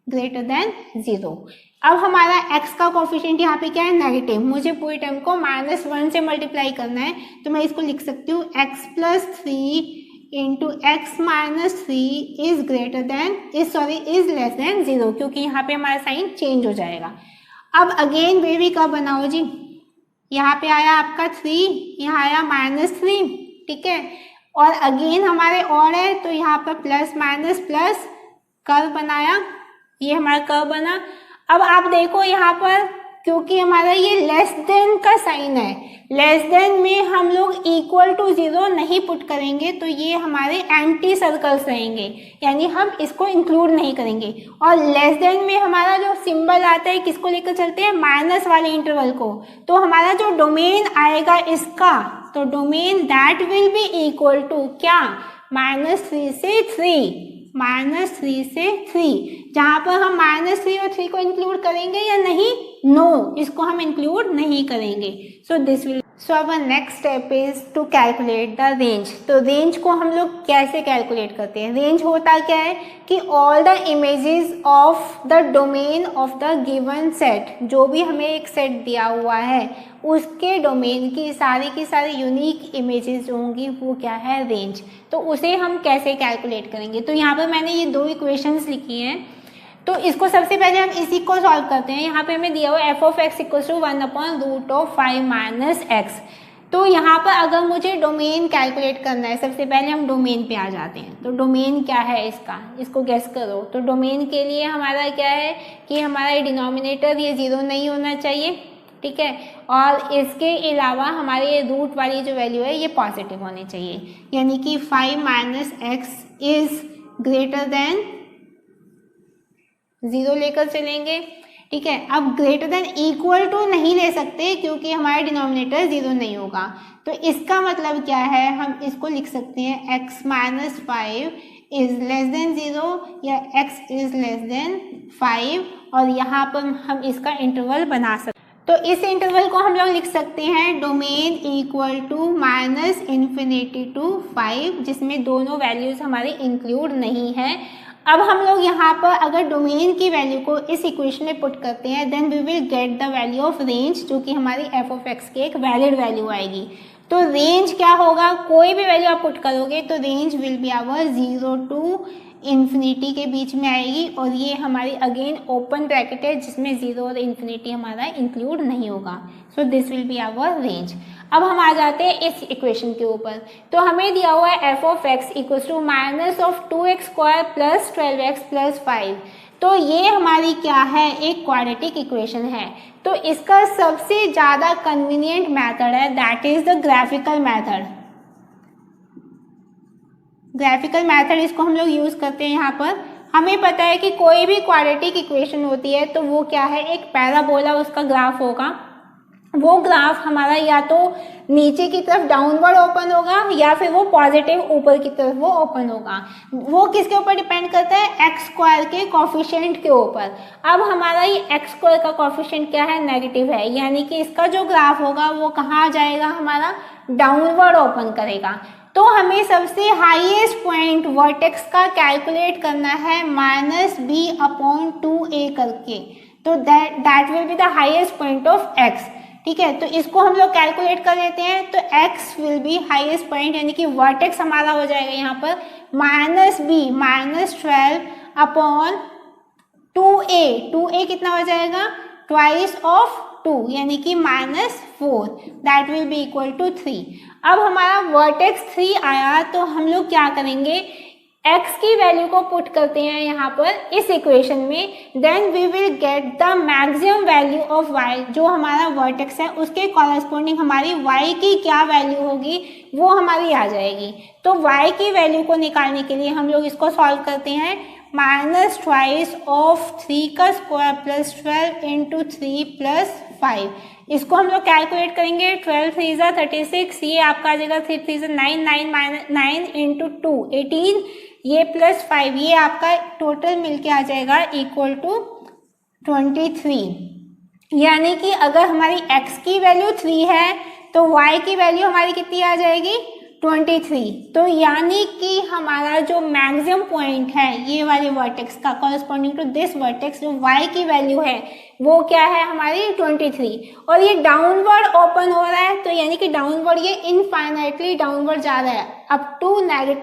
greater than 0। अब हमारा x का कोफिशिएंट यहाँ पे क्या है, नेगेटिव। मुझे पूरी टर्म को -1 से मल्टीप्लाई करना है, तो मैं इसको लिख सकती हूँ x + 3 into x - 3 is greater then is less then 0, क्योंकि यहाँ पे हमारा साइन चेंज हो जाएगा। अब अगेन बेबी कब बनाओ जी, यहाँ पे आया आपका 3, यहाँ आया -3, ठीक है। और अगेन हमारे और है, तो यहाँ पर प्लस माइनस प्लस कर्व बनाया, ये हमारा कर्व बना। अब आप देखो यहाँ पर, क्योंकि हमारा ये लेस देन का साइन है, लेस देन में हम लोग इक्वल टू 0 नहीं पुट करेंगे, तो ये हमारे एंटी सर्कल्स रहेंगे, यानी हम इसको इंक्लूड नहीं करेंगे। और लेस देन में हमारा जो सिंबल आता है किसको लेकर चलते हैं, माइनस वाले इंटरवल को। तो हमारा जो डोमेन आएगा इसका, तो domain that will be equal to क्या, -3 से 3, -3 से 3, जहाँ पर हम -3 और 3 को इंक्लूड करेंगे या नहीं, नो, इसको हम इंक्लूड नहीं करेंगे। So our next step is to calculate the range. तो रेंज को हम लोग कैसे कैलकुलेट करते हैं, रेंज होता क्या है कि all the images of the domain of the given set, जो भी हमें एक सेट दिया हुआ है उसके डोमेन की सारी यूनिक इमेजेस जो होंगी वो क्या है, रेंज। तो उसे हम कैसे कैलकुलेट करेंगे, तो यहाँ पर मैंने ये 2 इक्वेशंस लिखी हैं। तो इसको सबसे पहले हम इसी को सॉल्व करते हैं। यहाँ पे हमें दिया हुआ f(x) = 1/√5 - x। तो यहाँ पर अगर मुझे डोमेन कैलकुलेट करना है, सबसे पहले हम डोमेन पे आ जाते हैं। तो डोमेन क्या है इसका, इसको गेस करो। तो डोमेन के लिए हमारा क्या है कि हमारा डिनोमिनेटर ये 0 नहीं होना चाहिए, ठीक है। और इसके अलावा हमारे रूट वाली जो वैल्यू है ये पॉजिटिव होनी चाहिए, यानी कि 5 - x इज ग्रेटर देन 0 लेकर चलेंगे, ठीक है। अब ग्रेटर देन इक्वल टू नहीं ले सकते क्योंकि हमारा डिनोमिनेटर 0 नहीं होगा। तो इसका मतलब क्या है, हम इसको लिख सकते हैं x - 5 इज लेस देन 0 या x इज लेस देन 5, और यहाँ पर हम इसका इंटरवल बना सकते हैं। तो इस इंटरवल को हम लोग लिख सकते हैं डोमेन इक्वल टू -∞ टू 5, जिसमें दोनों वैल्यूज हमारी इंक्लूड नहीं है। अब हम लोग यहाँ पर अगर डोमेन की वैल्यू को इस इक्वेशन में पुट करते हैं, then we will get the value of range, जो कि हमारी f(x) की एक वैलिड वैल्यू आएगी। तो रेंज क्या होगा, कोई भी वैल्यू आप पुट करोगे तो range will be our 0 to infinity के बीच में आएगी, और ये हमारी अगेन ओपन ब्रैकेट है जिसमें 0 और इन्फिनिटी हमारा इंक्लूड नहीं होगा। So this will be our range. अब हम आ जाते हैं इस इक्वेशन के ऊपर। तो हमें दिया हुआ है f(x) = -2x² + 12x + 5। तो ये हमारी क्या है, एक क्वाड्रेटिक इक्वेशन है। तो इसका सबसे ज़्यादा कन्वीनियंट मेथड है, that is the graphical method. Graphical method इसको हम लोग यूज़ करते हैं। यहाँ पर हमें पता है कि कोई भी क्वाड्रेटिक इक्वेशन होती है तो वो क्या है, एक पैराबोला उसका ग्राफ होगा। वो ग्राफ हमारा या तो नीचे की तरफ डाउनवर्ड ओपन होगा या फिर वो पॉजिटिव ऊपर की तरफ वो ओपन होगा। वो किसके ऊपर डिपेंड करता है, x² के कोफिशिएंट के ऊपर। अब हमारा ये x² का कोफिशिएंट क्या है, नेगेटिव है, यानी कि इसका जो ग्राफ होगा वो कहाँ जाएगा, हमारा डाउनवर्ड ओपन करेगा। तो हमें सबसे हाईएस्ट पॉइंट वर्टेक्स का कैलकुलेट करना है -b/2a करके। तो that will be the highest point of x। ठीक है, तो इसको हम लोग कैलकुलेट कर लेते हैं। तो x will be highest point, यानी कि वर्टेक्स हमारा हो जाएगा यहाँ पर -b -12/2a। 2a कितना हो जाएगा, ट्वाइस ऑफ 2 यानी कि -4, that will be equal to 3। अब हमारा वर्टेक्स 3 आया तो हम लोग क्या करेंगे, x की वैल्यू को पुट करते हैं यहाँ पर इस इक्वेशन में, then we will get the maximum value of y। जो हमारा वर्टेक्स है उसके कॉरेस्पॉन्डिंग हमारी y की क्या वैल्यू होगी वो हमारी आ जाएगी। तो y की वैल्यू को निकालने के लिए हम लोग इसको सॉल्व करते हैं, -2/3 का स्क्वायर +12 × 3 + 5। इसको हम लोग कैलकुलेट करेंगे, 12 3 = 36, ये आपका आ जाएगा 3 3 = 9, 9 × 2 18, ये +5, ये आपका टोटल मिलके आ जाएगा इक्वल टू 23। यानी कि अगर हमारी x की वैल्यू 3 है तो y की वैल्यू हमारी कितनी आ जाएगी, 23। तो यानी कि हमारा जो मैक्सिमम पॉइंट है ये वाले वर्टेक्स का कॉरेस्पॉन्डिंग टू दिस वर्टेक्स, जो y की वैल्यू है वो क्या है हमारी 23, और ये डाउनवर्ड ओपन हो रहा है। तो यानी कि डाउनवर्ड ये इनफाइनाइटली डाउनवर्ड जा रहा है अप टू -∞।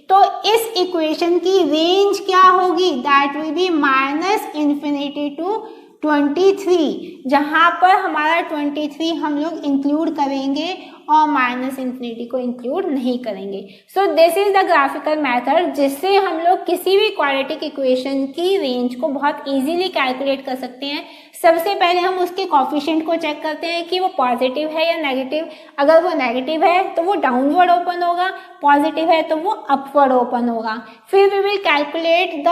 तो इस इक्वेशन की रेंज क्या होगी, दैट विल बी -∞ टू 23, जहाँ पर हमारा 23 हम लोग इंक्लूड करेंगे और -∞ को इंक्लूड नहीं करेंगे। So this is the graphical method जिससे हम लोग किसी भी क्वाड्रेटिक इक्वेशन की रेंज को बहुत इजीली कैलकुलेट कर सकते हैं। सबसे पहले हम उसके कोफिशिएंट को चेक करते हैं कि वो पॉजिटिव है या नेगेटिव। अगर वो नेगेटिव है तो वो डाउनवर्ड ओपन होगा, पॉजिटिव है तो वो अपवर्ड ओपन होगा। फिर we will calculate the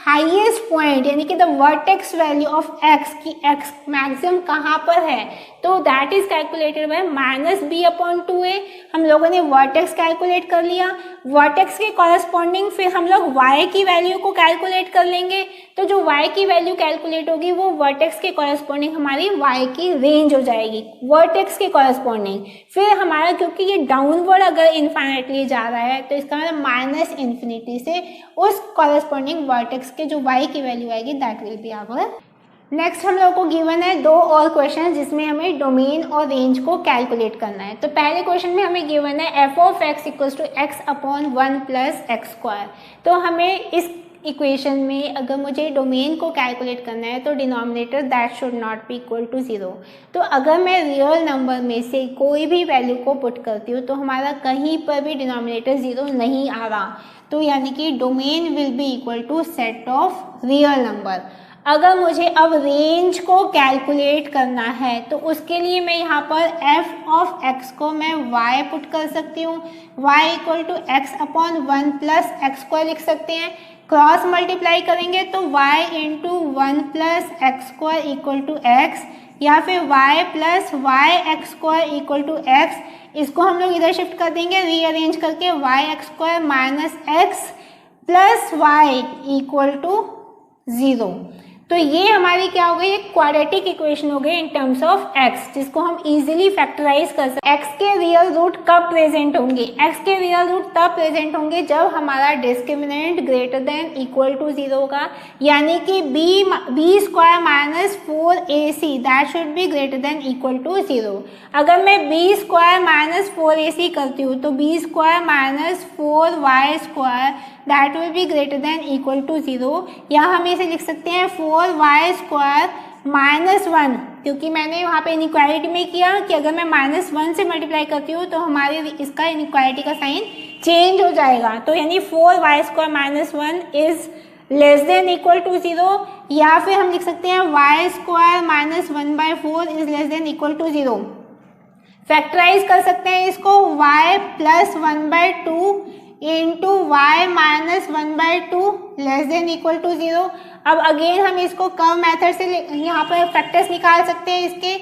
highest point, यानी कि the vertex value of x की x मैक्सिमम कहाँ पर है, तो that is calculated by -b/2a। हम लोगों ने वर्टेक्स कैलकुलेट कर लिया, वर्टेक्स के कॉरेस्पॉन्डिंग फिर हम लोग y की वैल्यू को कैलकुलेट कर लेंगे। तो जो y की वैल्यू कैलकुलेट होगी वो वर्टेक्स के कॉरेस्पॉन्डिंग हमारी y की रेंज हो जाएगी, वर्टेक्स के कॉरेस्पॉन्डिंग। फिर हमारा क्योंकि ये डाउनवर्ड अगर इनफाइनाइटली जा रहा है तो इसका मतलब -∞ से उस कॉरेस्पॉन्डिंग वर्टेक्स के जो y की वैल्यू आएगी that will be our. Next हम लोगों को गिवन है 2 और क्वेश्चन जिसमें हमें डोमेन और रेंज को कैलकुलेट करना है। तो पहले क्वेश्चन में हमें गिवन है f(x) = x/1 + x²। तो हमें इस इक्वेशन में अगर मुझे डोमेन को कैलकुलेट करना है तो denominator that should not be equal to 0। तो अगर मैं रियल नंबर में से कोई भी वैल्यू को पुट करती हूँ तो हमारा कहीं पर भी डिनोमिनेटर 0 नहीं आ रहा, तो यानी कि domain will be equal to set of real number. अगर मुझे अब रेंज को कैलकुलेट करना है तो उसके लिए मैं यहाँ पर f(x) को मैं y पुट कर सकती हूँ, y = x/1 + x² लिख सकते हैं। क्रॉस मल्टीप्लाई करेंगे तो y × 1 + x² = x, या फिर y + yx² = x। इसको हम लोग इधर शिफ्ट कर देंगे रीअरेंज करके, yx² - x + y = 0। तो ये हमारी क्या हो गई, एक क्वाड्रेटिक इक्वेशन हो गई इन टर्म्स ऑफ x, जिसको हम इजीली फैक्टराइज कर सकते हैं। x के रियल रूट कब प्रेजेंट होंगे, x के रियल रूट तब प्रेजेंट होंगे जब हमारा discriminant greater than equal to 0 होगा, यानी कि b² - 4ac that should be greater than equal to 0। अगर मैं b² - 4ac करती हूँ तो b² - 4y² that will be greater than equal to 0, या हम इसे लिख सकते हैं 4y² - 1, क्योंकि मैंने वहाँ पे इनइक्वालिटी में किया कि अगर मैं -1 से मल्टीप्लाई करती हूँ तो हमारे इसका इनइक्वालिटी का साइन चेंज हो जाएगा। तो यानी 4y² - 1 is less than equal to 0, या फिर हम लिख सकते हैं y² - 1/4 is less than equal to 0। Factorise कर सकते हैं इसको, y + 1/2 into y - 1/2 less than equal to 0। अब अगेन हम इसको कर्व मेथड से यहाँ पर फैक्टर्स निकाल सकते हैं इसके,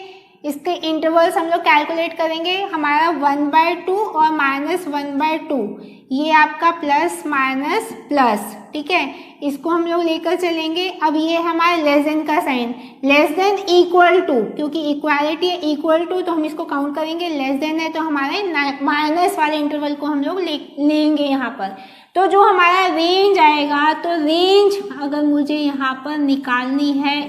इसके इंटरवल्स हम लोग कैलकुलेट करेंगे। हमारा 1/2 और -1/2, ये आपका प्लस माइनस प्लस, ठीक है, इसको हम लोग लेकर चलेंगे। अब ये हमारा लेस देन का sign, less than equal to, क्योंकि इक्वालिटी है, इक्वल टू तो हम इसको काउंट करेंगे, लेस देन है तो हमारे माइनस वाले इंटरवल को हम लोग लेंगे यहाँ पर। तो जो हमारा रेंज आएगा, तो रेंज अगर मुझे यहाँ पर निकालनी है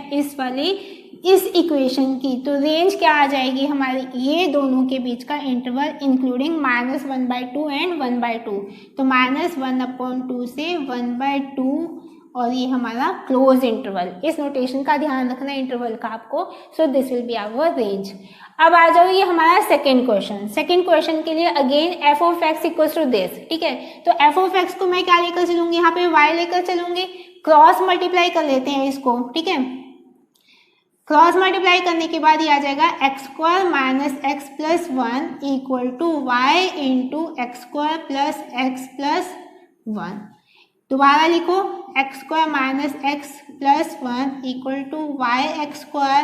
इस इक्वेशन की, तो रेंज क्या आ जाएगी हमारी, ये दोनों के बीच का इंटरवल इंक्लूडिंग -1/2 एंड 1/2, तो -1/2 से 1/2, और ये हमारा क्लोज इंटरवल। इस नोटेशन का ध्यान रखना इंटरवल का आपको। So this will be our range. अब आ जाओ ये हमारा सेकेंड क्वेश्चन। सेकेंड क्वेश्चन के लिए again f of x equals to this, ठीक है। तो एफ ऑफ एक्स को मैं क्या लेकर चलूंगी, यहाँ पे वाई लेकर चलूंगी, क्रॉस मल्टीप्लाई कर लेते हैं इसको, ठीक है। क्रॉस मल्टीप्लाई करने के बाद ये आ जाएगा x² minus x plus 1 equal to y into x² plus x plus 1। दोबारा लिखो, x² minus x plus 1 equal to y x²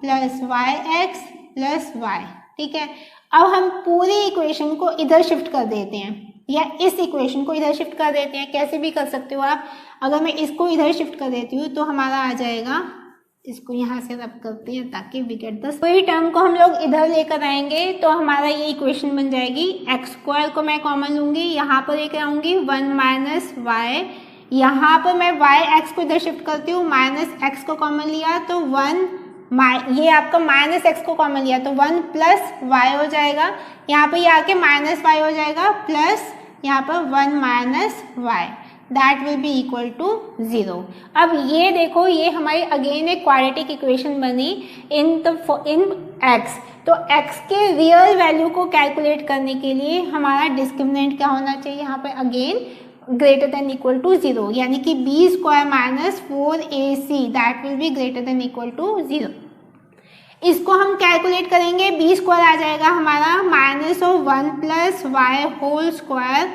plus y x plus y, ठीक है। अब हम पूरी इक्वेशन को इधर शिफ्ट कर देते हैं, या इस इक्वेशन को इधर शिफ्ट कर देते हैं, कैसे भी कर सकते हो आप। अगर मैं इसको इधर शिफ्ट कर देती हूँ तो हमारा आ जाएगा, इसको यहाँ से रब करते हैं ताकि वी गेट द कोई टर्म को हम लोग इधर लेकर आएंगे तो हमारा ये इक्वेशन बन जाएगी। x² को मैं कॉमन लूंगी, यहाँ पर लेकर आऊंगी 1 माइनस वाई, यहाँ पर मैं वाई एक्स को इधर शिफ्ट करती हूँ, माइनस एक्स को कॉमन लिया तो 1, ये आपका माइनस एक्स को कॉमन लिया तो 1 प्लस वाई हो जाएगा, यहाँ पर ये आके माइनस वाई हो जाएगा, प्लस यहाँ पर 1 minus y, that will be equal to 0। अब ये देखो, ये हमारी अगेन एक क्वाड्रेटिक इक्वेशन बनी इन x। तो x के रियल वैल्यू को कैलकुलेट करने के लिए हमारा डिस्क्रिमिनेंट क्या होना चाहिए, यहाँ पे again greater than equal to 0, यानी कि b² minus 4ac that will be greater than equal to 0। इसको हम कैलकुलेट करेंगे, b² आ जाएगा हमारा -1 प्लस वाई होल स्क्वायर,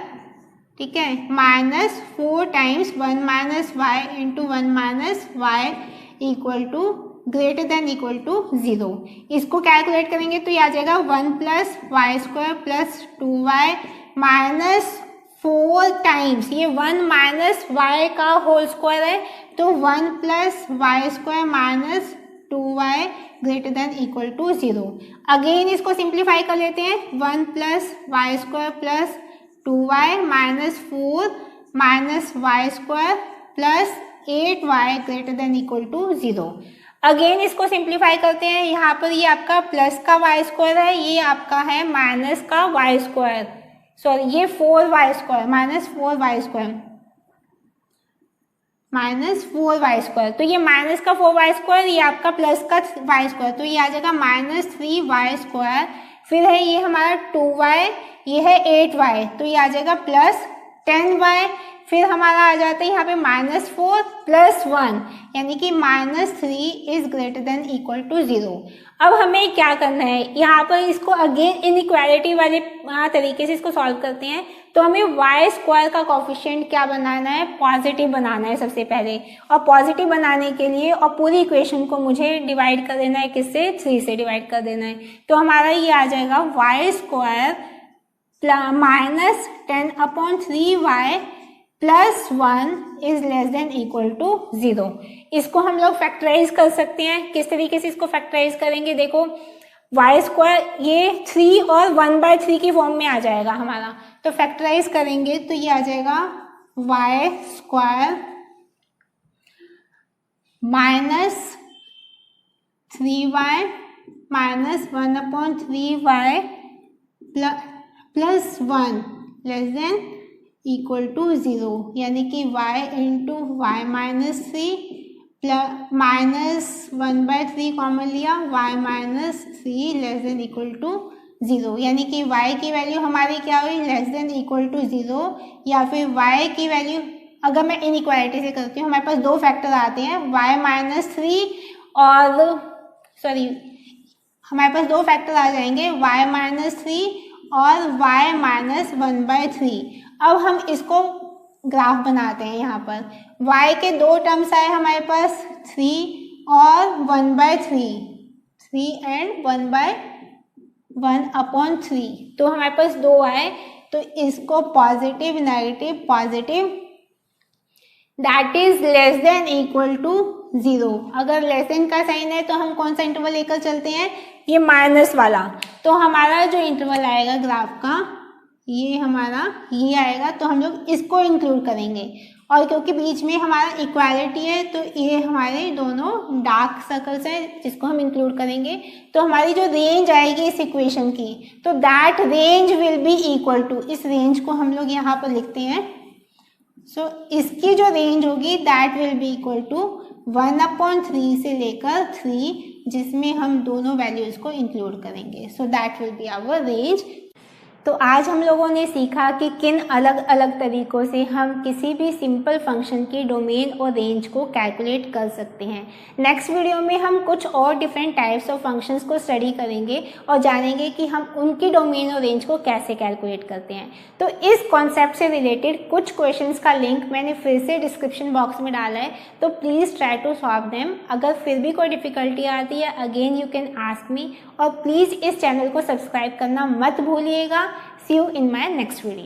ठीक है, -4 times 1 minus y into 1 minus y equal to greater than equal to 0। इसको कैलकुलेट करेंगे तो ये आ जाएगा 1 plus y square plus 2y minus 4 times, ये 1 माइनस वाई का होल स्क्वायर है तो 1 plus y square minus 2y greater than equal to 0। Again इसको सिंप्लीफाई कर लेते हैं, 1 plus y square plus 2y minus 4 minus Y square plus 8y greater than equal to 0। Again इसको simplify करते हैं, यहाँ पर ये आपका प्लस का वाई स्क्वायर है, ये आपका है माइनस का वाई स्क्वायर, सॉरी ये 4y square minus 4y square minus 4y square, तो ये माइनस का 4y स्क्वायर, ये आपका प्लस का y स्क्वायर, तो ये आ जाएगा -3y स्क्वायर, फिर है ये हमारा 2y, ये है 8y, तो ये आ जाएगा प्लस 10y, फिर हमारा आ जाता है यहाँ पे -4 प्लस 1, यानी कि -3 is greater than equal to 0। अब हमें क्या करना है, यहाँ पर इसको अगेन इनइक्वालिटी वाले तरीके से इसको सॉल्व करते हैं। तो हमें y² का कोफिशिएंट क्या बनाना है, पॉजिटिव बनाना है सबसे पहले, और पॉजिटिव बनाने के लिए और पूरी इक्वेशन को मुझे डिवाइड कर देना है, किससे, 3 से डिवाइड कर देना है। तो हमारा ये आ जाएगा y² -10/3y plus 1 is less than equal to 0। इसको हम लोग फैक्टराइज कर सकते हैं, किस तरीके से इसको फैक्टराइज करेंगे, देखो y² ये 3 और 1/3 की फॉर्म में आ जाएगा हमारा, तो फैक्टराइज करेंगे तो ये आ जाएगा y² minus 3y minus 1/3y plus 1 less than equal to 0, यानी कि y into y minus 3 minus 1/3 common लिया, y minus 3 less than equal to 0, यानी कि y की वैल्यू हमारी क्या हुई, लेस देन इक्वल टू 0, या फिर y की वैल्यू अगर मैं इनइक्वालिटी से करती हूँ, हमारे पास दो फैक्टर आते हैं, y माइनस 3 और सॉरी हमारे पास दो फैक्टर आ जाएंगे, y माइनस 3 और y माइनस 1/3। अब हम इसको ग्राफ बनाते हैं, यहाँ पर y के दो टर्म्स आए हमारे पास 3 और 1/3, 3 एंड 1/1/3। तो हमारे पास 2 आए, तो इसको positive negative positive that is less than equal to 0। अगर लेस देन का साइन है तो हम कौन सा इंटरवल लेकर चलते हैं, ये माइनस वाला। तो हमारा जो इंटरवल आएगा ग्राफ का ये हमारा ये आएगा, तो हम लोग इसको इंक्लूड करेंगे। और क्योंकि बीच में हमारा इक्वालिटी है तो ये हमारे दोनों डार्क सर्कल्स हैं जिसको हम इंक्लूड करेंगे। तो हमारी जो रेंज आएगी इस इक्वेशन की, तो that range will be equal to, इस रेंज को हम लोग यहाँ पर लिखते हैं। सो इसकी जो रेंज होगी that will be equal to 1/3 से लेकर 3, जिसमें हम दोनों वैल्यूज को इंक्लूड करेंगे। So that will be our range. तो आज हम लोगों ने सीखा कि किन अलग अलग तरीकों से हम किसी भी सिंपल फंक्शन की डोमेन और रेंज को कैलकुलेट कर सकते हैं। नेक्स्ट वीडियो में हम कुछ और डिफरेंट टाइप्स ऑफ फंक्शंस को स्टडी करेंगे और जानेंगे कि हम उनकी डोमेन और रेंज को कैसे कैलकुलेट करते हैं। तो इस कॉन्सेप्ट से रिलेटेड कुछ क्वेश्चंस का लिंक मैंने फिर से डिस्क्रिप्शन बॉक्स में डाला है, तो please try to solve them. अगर फिर भी कोई डिफिकल्टी आती है again you can ask me, और प्लीज़ इस चैनल को सब्सक्राइब करना मत भूलिएगा। See you in my next video.